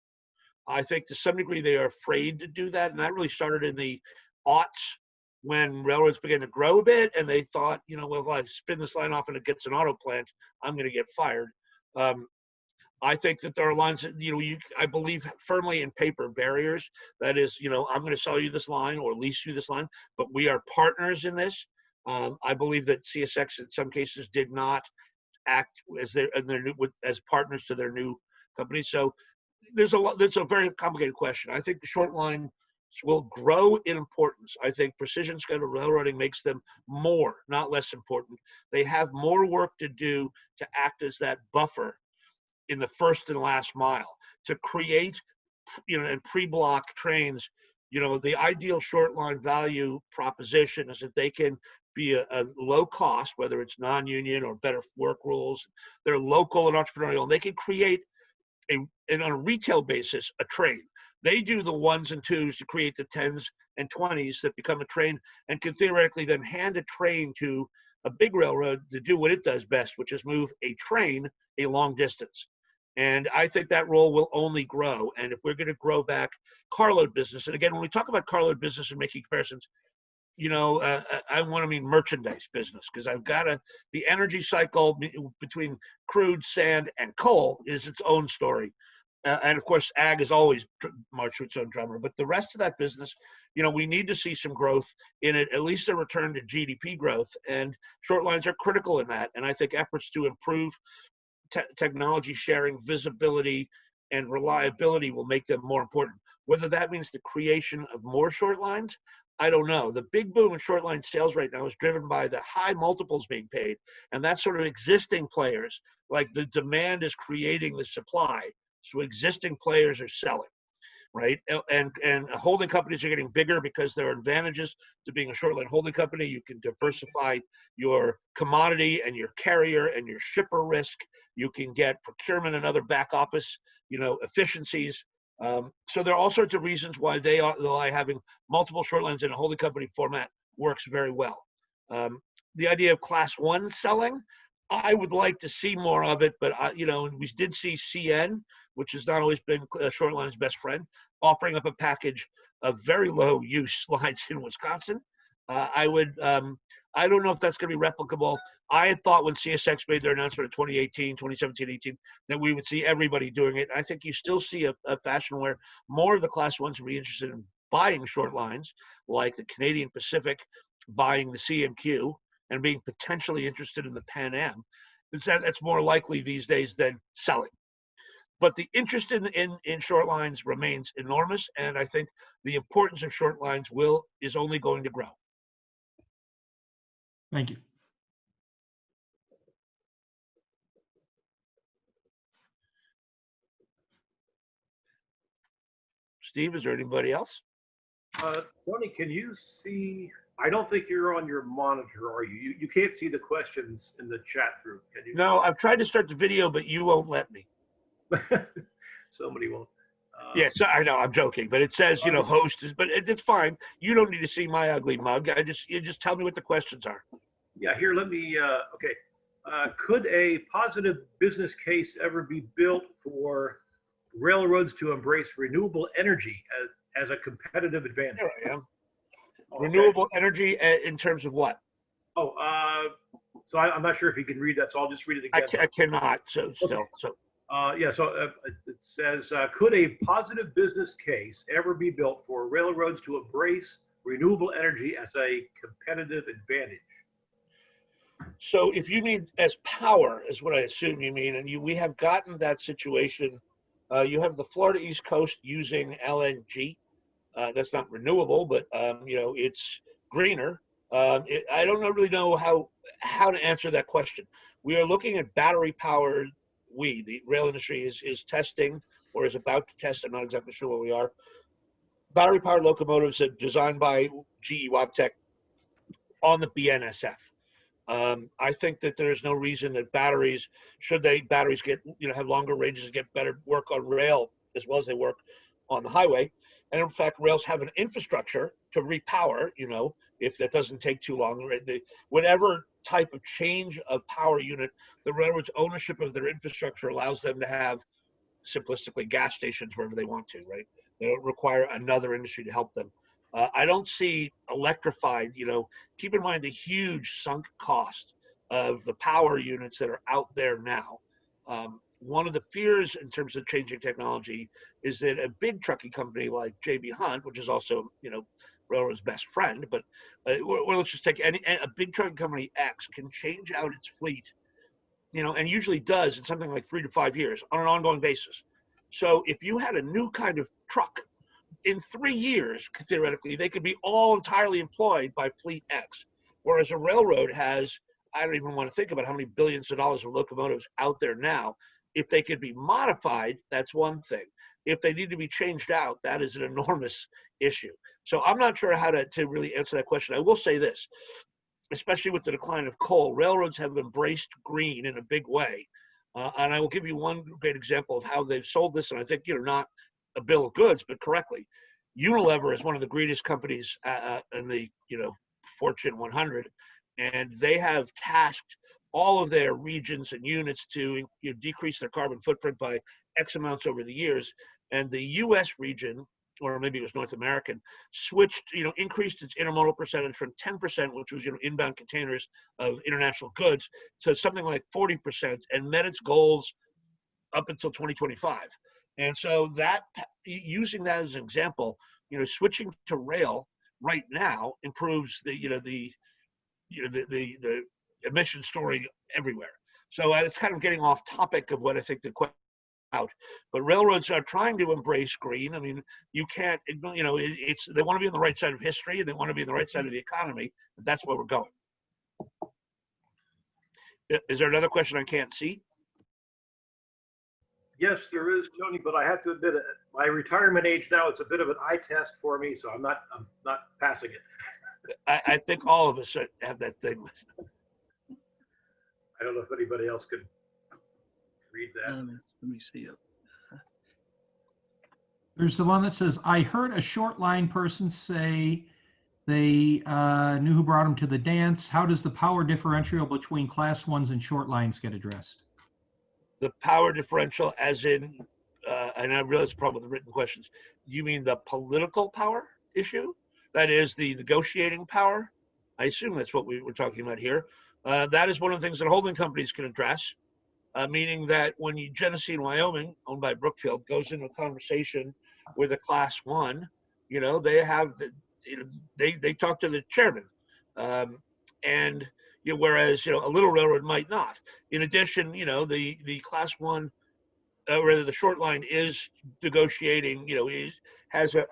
I think to some degree they are afraid to do that, and that really started in the aughts when railroads began to grow a bit, and they thought, well, if I spin this line off and it gets an auto plant, I'm going to get fired. I think that there are lines that, I believe firmly in paper barriers. That is, I'm going to sell you this line or lease you this line, but we are partners in this. I believe that CSX in some cases did not act as partners to their new company. So there's a very complicated question. I think the short line will grow in importance. I think precision scheduled railroading makes them more, not less important. They have more work to do to act as that buffer in the first and last mile, to create, and pre-block trains. The ideal short line value proposition is that they can be a low cost, whether it's non-union or better work rules. They're local and entrepreneurial, and they can create on a retail basis a train. They do the ones and twos to create the 10s and 20s that become a train, and can theoretically then hand a train to a big railroad to do what it does best, which is move a train a long distance. And I think that role will only grow. And if we're going to grow back carload business, and again, when we talk about carload business and making comparisons, I want to mean merchandise business, because the energy cycle between crude, sand, and coal is its own story. And of course, ag is always marched to its own drummer. But the rest of that business, we need to see some growth in it, at least a return to GDP growth. And short lines are critical in that. And I think efforts to improve technology sharing, visibility, and reliability will make them more important. Whether that means the creation of more short lines, I don't know. The big boom in short line sales right now is driven by the high multiples being paid, and that's sort of existing players. Like, the demand is creating the supply, so existing players are selling, right? And holding companies are getting bigger because there are advantages to being a short line holding company. You can diversify your commodity and your carrier and your shipper risk. You can get procurement and other back office, efficiencies. So there are all sorts of reasons why having multiple short lines in a holding company format works very well. The idea of class one selling, I would like to see more of it, but we did see CN, which has not always been short line's best friend, offering up a package of very low use lines in Wisconsin. I don't know if that's going to be replicable. I had thought when CSX made their announcement in 2018, 2017, 18, that we would see everybody doing it. I think you still see a fashion where more of the class ones will be interested in buying short lines, like the Canadian Pacific buying the CMQ and being potentially interested in the Pan Am. That's more likely these days than selling. But the interest in short lines remains enormous, and I think the importance of short lines is only going to grow. Thank you. Steve, is there anybody else? Tony, can you see? I don't think you're on your monitor, are you? You can't see the questions in the chat group, can you? No, I've tried to start the video, but you won't let me. Somebody won't. Yes, I know, I'm joking, but it says, host is, but it's fine. You don't need to see my ugly mug. You just tell me what the questions are. Yeah, here, let me, okay. Could a positive business case ever be built for railroads to embrace renewable energy as a competitive advantage? There I am. Okay. Renewable energy in terms of what? Oh, so I'm not sure if you can read that, so I'll just read it again. I cannot, so Okay. still, so. It says, could a positive business case ever be built for railroads to embrace renewable energy as a competitive advantage? So if you mean as power, is what I assume you mean, and we have gotten that situation. You have the Florida East Coast using LNG. That's not renewable, but it's greener. I don't really know how to answer that question. We are looking at battery powered. The rail industry is testing or is about to test. I'm not exactly sure where we are. Battery powered locomotives that designed by GE Wabtec on the BNSF. I think that there's no reason that batteries get, have longer ranges and get better work on rail as well as they work on the highway. And in fact, rails have an infrastructure to repower, if that doesn't take too long. Whatever type of change of power unit, the railroad's ownership of their infrastructure allows them to have, simplistically, gas stations wherever they want to, right? They don't require another industry to help them. I don't see electrified, keep in mind the huge sunk cost of the power units that are out there now. One of the fears in terms of changing technology is that a big trucking company like J.B. Hunt, which is also, railroad's best friend, but let's just take a big trucking company X can change out its fleet, and usually does in something like 3 to 5 years on an ongoing basis. So if you had a new kind of truck in 3 years, theoretically, they could be all entirely employed by fleet X. Whereas a railroad has, I don't even want to think about how many billions of dollars of locomotives out there now. If they could be modified, that's one thing. If they need to be changed out, that is an enormous issue. So I'm not sure how to really answer that question. I will say this, especially with the decline of coal, railroads have embraced green in a big way. And I will give you one great example of how they've sold this, and I think, not a bill of goods, but correctly. Unilever is one of the greenest companies in the, Fortune 100, and they have tasked all of their regions and units to decrease their carbon footprint by X amounts over the years. And the U.S. region, or maybe it was North American, switched, increased its intermodal percentage from 10%, which was, inbound containers of international goods, to something like 40%, and met its goals up until 2025. And so that, using that as an example, switching to rail right now improves the emission story everywhere. So it's kind of getting off topic of what I think the question out, but railroads are trying to embrace green. I mean, you can't, it's, they want to be on the right side of history, they want to be on the right side of the economy, but that's where we're going. Is there another question I can't see? Yes, there is, Tony, but I have to admit, at my retirement age now, it's a bit of an eye test for me, so I'm not passing it. I think all of us have that thing. I don't know if anybody else could read that. Let me see it. There's the one that says, I heard a short line person say they knew who brought him to the dance. How does the power differential between class ones and short lines get addressed? The power differential, as in, and I realize the problem with the written questions, you mean the political power issue? That is the negotiating power? I assume that's what we were talking about here. That is one of the things that holding companies can address, meaning that when Genesee and Wyoming, owned by Brookfield, goes into a conversation with a class one, they have, they talk to the chairman. And whereas a little railroad might not. In addition, the class one, rather the short line, is negotiating. Has a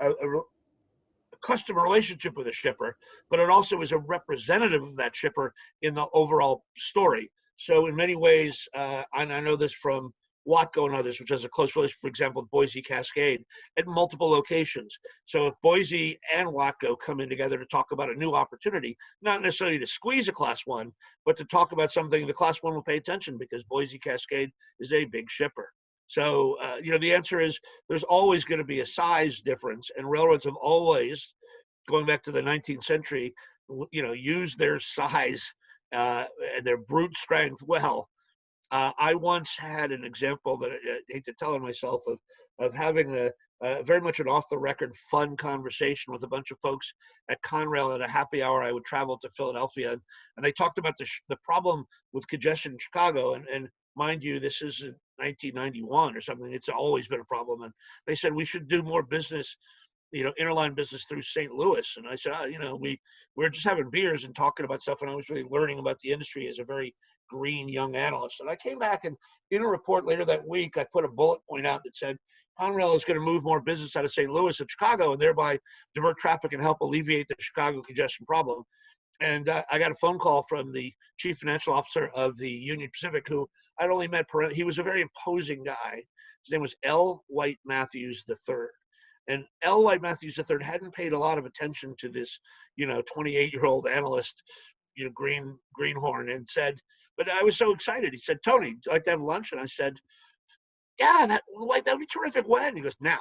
customer relationship with a shipper, but it also is a representative of that shipper in the overall story. So in many ways, and I know this from Watco and others, which has a close relationship, for example, with Boise Cascade at multiple locations. So if Boise and Watco come in together to talk about a new opportunity, not necessarily to squeeze a class one, but to talk about something the class one will pay attention, because Boise Cascade is a big shipper. So, the answer is there's always going to be a size difference, and railroads have always, going back to the 19th century, used their size and their brute strength well. I once had an example that I hate to tell on myself of having a very much an off-the-record fun conversation with a bunch of folks at Conrail at a happy hour. I would travel to Philadelphia, and they talked about the problem with congestion in Chicago. And mind you, this is in 1991 or something. It's always been a problem. And they said we should do more business, interline business through St. Louis. And I said, we're just having beers and talking about stuff, and I was really learning about the industry as a very green young analyst. And I came back, and in a report later that week, I put a bullet point out that said Conrail is going to move more business out of St. Louis and Chicago, and thereby divert traffic and help alleviate the Chicago congestion problem. And I got a phone call from the chief financial officer of the Union Pacific, who I'd only met. He was a very imposing guy. His name was L. White Matthews III. And L. White Matthews III hadn't paid a lot of attention to this, 28-year-old analyst, greenhorn, and said, but I was so excited. He said, Tony, would you like to have lunch? And I said, yeah, that would be terrific. When? He goes, now.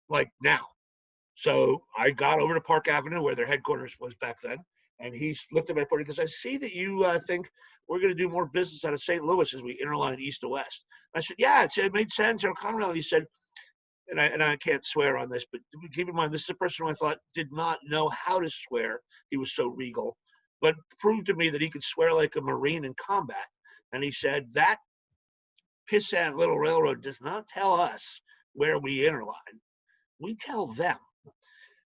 Like now. So I got over to Park Avenue, where their headquarters was back then. And he looked at my report because I see that you think we're going to do more business out of St. Louis as we interline east to west. I said, yeah, it made sense. Conrail. He said, and I can't swear on this, but keep in mind, this is a person who I thought did not know how to swear. He was so regal, but proved to me that he could swear like a Marine in combat. And he said, that pissant little railroad does not tell us where we interline. We tell them.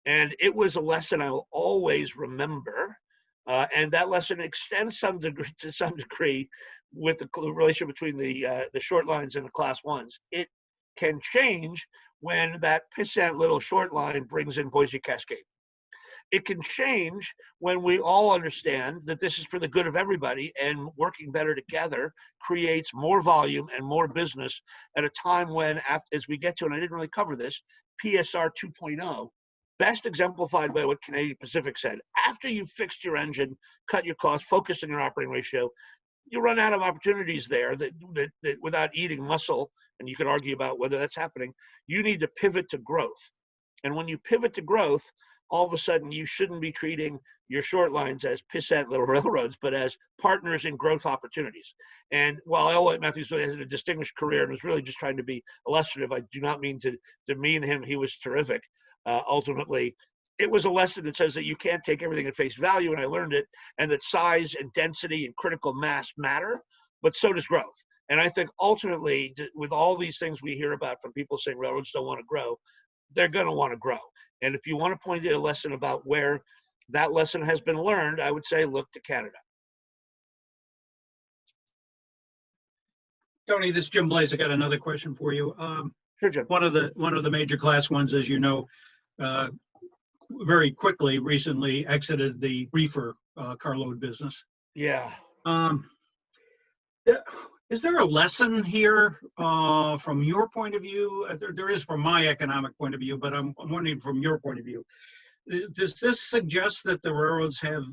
And it was a lesson I will always remember. And that lesson extends to some degree with the relationship between the short lines and the class ones. It can change when that pissant little short line brings in Boise Cascade. It can change when we all understand that this is for the good of everybody, and working better together creates more volume and more business at a time when, as we get to, and I didn't really cover this, PSR 2.0, best exemplified by what Canadian Pacific said. After you've fixed your engine, cut your costs, focused on your operating ratio, you run out of opportunities there that without eating muscle, and you can argue about whether that's happening, you need to pivot to growth. And when you pivot to growth, all of a sudden you shouldn't be treating your short lines as pissant little railroads, but as partners in growth opportunities. And while Elliott Matthews has a distinguished career and was really just trying to be illustrative, I do not mean to demean him. He was terrific. Ultimately, it was a lesson that says that you can't take everything at face value, and I learned it, and that size and density and critical mass matter, but so does growth. And I think ultimately, with all these things we hear about from people saying railroads don't want to grow, they're going to want to grow. And if you want to point to a lesson about where that lesson has been learned, I would say look to Canada. Tony, this is Jim Blaze. I got another question for you. Sure, Jim. One of the major class ones, as you know, very quickly recently exited the reefer carload business. Yeah. Is there a lesson here from your point of view? There is from my economic point of view, but I'm wondering from your point of view. Does this suggest that the railroads have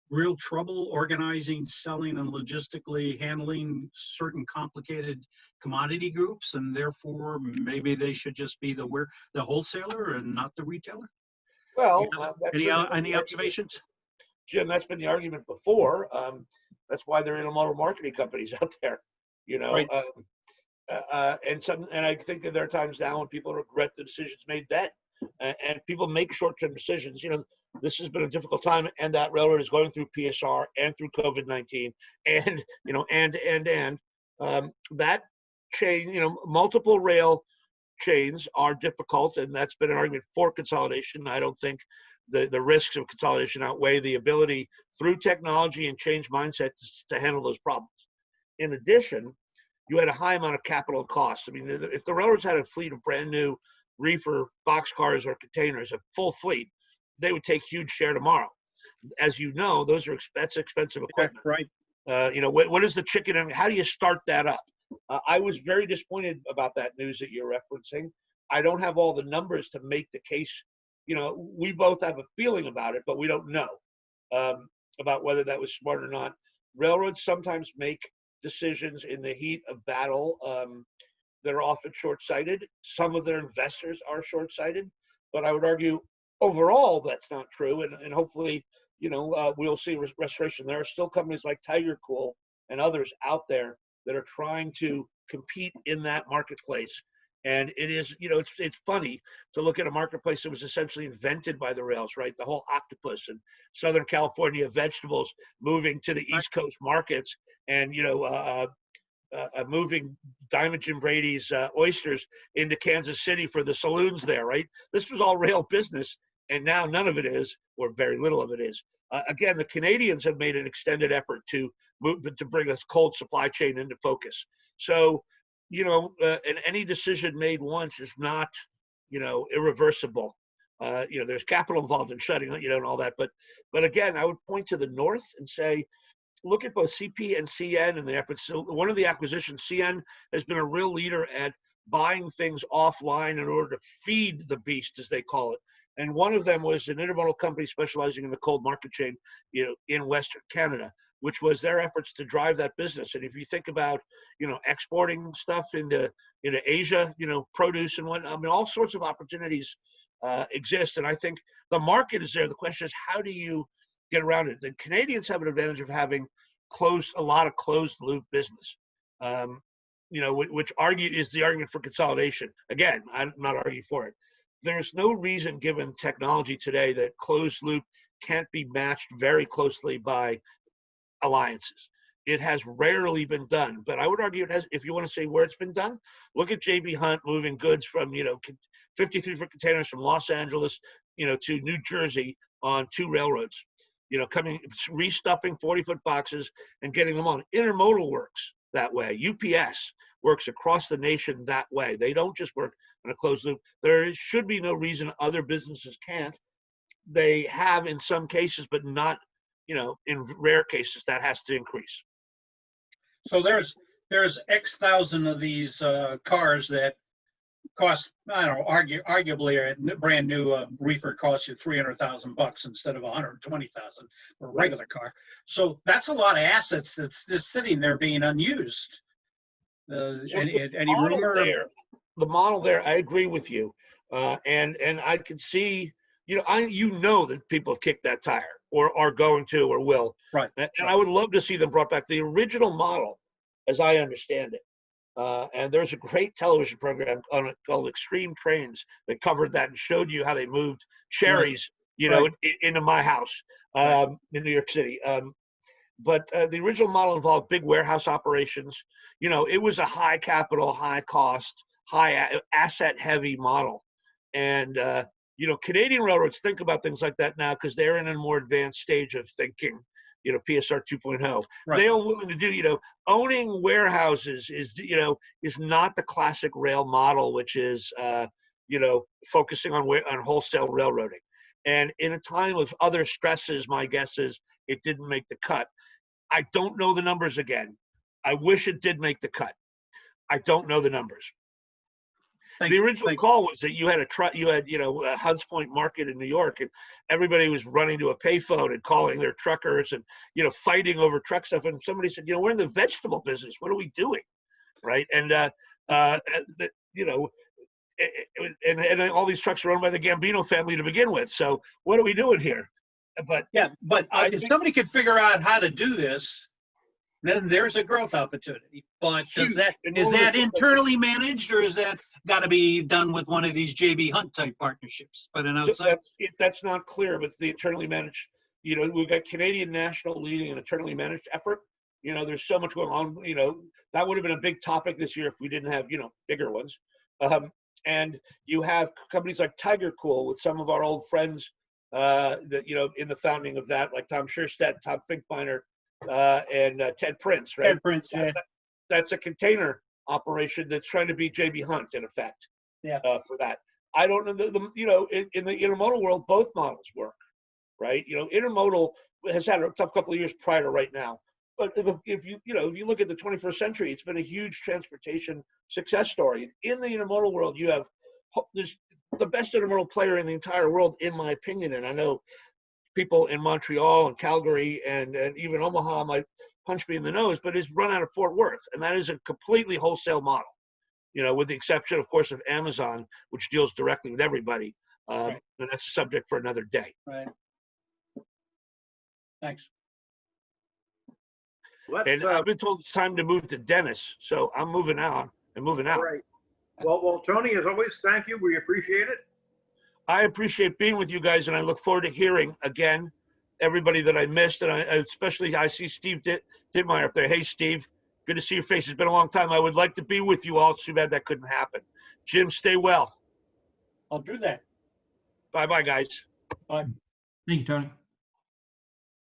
real trouble organizing, selling, and logistically handling certain complicated commodity groups, and therefore maybe they should just be the wholesaler and not the retailer? Well, any observations? Jim, that's been the argument before. That's why there are intermodal marketing companies out there, you know. Right. And I think that there are times now when people regret the decisions made then, and people make short-term decisions. You know, this has been a difficult time, and that railroad is going through PSR and through COVID-19, and you know, that chain, you know, multiple rail chains are difficult, and that's been an argument for consolidation. I don't think the risks of consolidation outweigh the ability through technology and change mindset to handle those problems. In addition, you had a high amount of capital costs. I mean, if the railroads had a fleet of brand new reefer boxcars or containers, a full fleet, they would take huge share tomorrow. As you know, that's expensive equipment. Right. You know, what is the chicken and how do you start that up? I was very disappointed about that news that you're referencing. I don't have all the numbers to make the case. You know, we both have a feeling about it, but we don't know about whether that was smart or not. Railroads sometimes make decisions in the heat of battle that are often short-sighted. Some of their investors are short-sighted, but I would argue overall that's not true. And hopefully, you know, we'll see restoration. There are still companies like Tiger Cool and others out there that are trying to compete in that marketplace. And it is, you know, it's funny to look at a marketplace that was essentially invented by the rails, right? The whole octopus and Southern California vegetables moving to the East Coast markets, and, you know, moving Diamond Jim Brady's oysters into Kansas City for the saloons there, right? This was all rail business, and now none of it is, or very little of it is. Again, the Canadians have made an extended effort to bring this cold supply chain into focus. So, you know, and any decision made once is not, you know, irreversible. You know, there's capital involved in shutting, you know, and all that. But again, I would point to the north and say, look at both CP and CN and the efforts. So one of the acquisitions, CN has been a real leader at buying things offline in order to feed the beast, as they call it. And one of them was an intermodal company specializing in the cold market chain, you know, in Western Canada, which was their efforts to drive that business. And if you think about, you know, exporting stuff into Asia, you know, produce and whatnot, I mean, all sorts of opportunities exist. And I think the market is there. The question is, how do you get around it? The Canadians have an advantage of having a lot of closed loop business, you know, which is the argument for consolidation. Again, I'm not arguing for it. There's no reason, given technology today, that closed loop can't be matched very closely by alliances. It has rarely been done, but I would argue it has. If you want to say where it's been done, look at J.B. Hunt moving goods from, you know, 53-foot containers from Los Angeles, you know, to New Jersey on 2 railroads, you know, restuffing 40-foot boxes and getting them on. Intermodal works that way. UPS works across the nation that way. They don't just work and a closed loop. There should be no reason other businesses can't. They have in some cases, but not, in rare cases that has to increase. So there's X thousand of these cars that cost, I don't know, arguably a brand new reefer costs you $300,000 instead of $120,000 for a regular car. So that's a lot of assets that's just sitting there being unused. Any rumor? The model there, I agree with you, and I can see, that people have kicked that tire or are going to or will. Right. And I would love to see them brought back. The original model, as I understand it. And there's a great television program on it called Extreme Trains that covered that and showed you how they moved cherries, into my house in New York City. But the original model involved big warehouse operations. It was a high capital, high cost, high asset heavy model. And, Canadian railroads think about things like that now because they're in a more advanced stage of thinking. PSR 2.0. Right. They are willing to do, owning warehouses is not the classic rail model, which is, focusing on wholesale railroading. And in a time of other stresses, my guess is it didn't make the cut. I don't know the numbers again. I wish it did make the cut. I don't know the numbers. The original call was that you had a Hunts Point Market in New York, and everybody was running to a payphone and calling their truckers and, fighting over truck stuff. And somebody said, we're in the vegetable business. What are we doing? Right. And, and all these trucks are owned by the Gambino family to begin with. So what are we doing here? But if somebody could figure out how to do this, then there's a growth opportunity. But is that internally managed, or is that got to be done with one of these JB Hunt type partnerships? But that's not clear. But the internally managed, we've got Canadian National leading an internally managed effort. There's so much going on. That would have been a big topic this year if we didn't have bigger ones. And you have companies like Tiger Cool with some of our old friends that in the founding of that, like Tom Scherstedt, Tom Finkbeiner, and Ted Prince, right? Ted Prince, yeah. That's a container operation that's trying to be JB Hunt in effect. Yeah. For that, I don't know. In the intermodal world, both models work, right? Intermodal has had a tough couple of years prior to right now, but if you look at the 21st century, it's been a huge transportation success story. In the intermodal world, there's the best intermodal player in the entire world, in my opinion, and I know people in Montreal and Calgary and even Omaha might punch me in the nose, but it's run out of Fort Worth. And that is a completely wholesale model, with the exception, of course, of Amazon, which deals directly with everybody. Right. And that's a subject for another day. Right. Thanks. And I've been told it's time to move to Dennis, so I'm moving out. Right. Well, Tony, as always, thank you. We appreciate it. I appreciate being with you guys, and I look forward to hearing again everybody that I missed, and especially I see Steve Ditmeyer up there. Hey, Steve, good to see your face. It's been a long time. I would like to be with you all. It's too bad that couldn't happen. Jim, stay well. I'll do that. Bye-bye, guys. Bye. Thank you, Tony.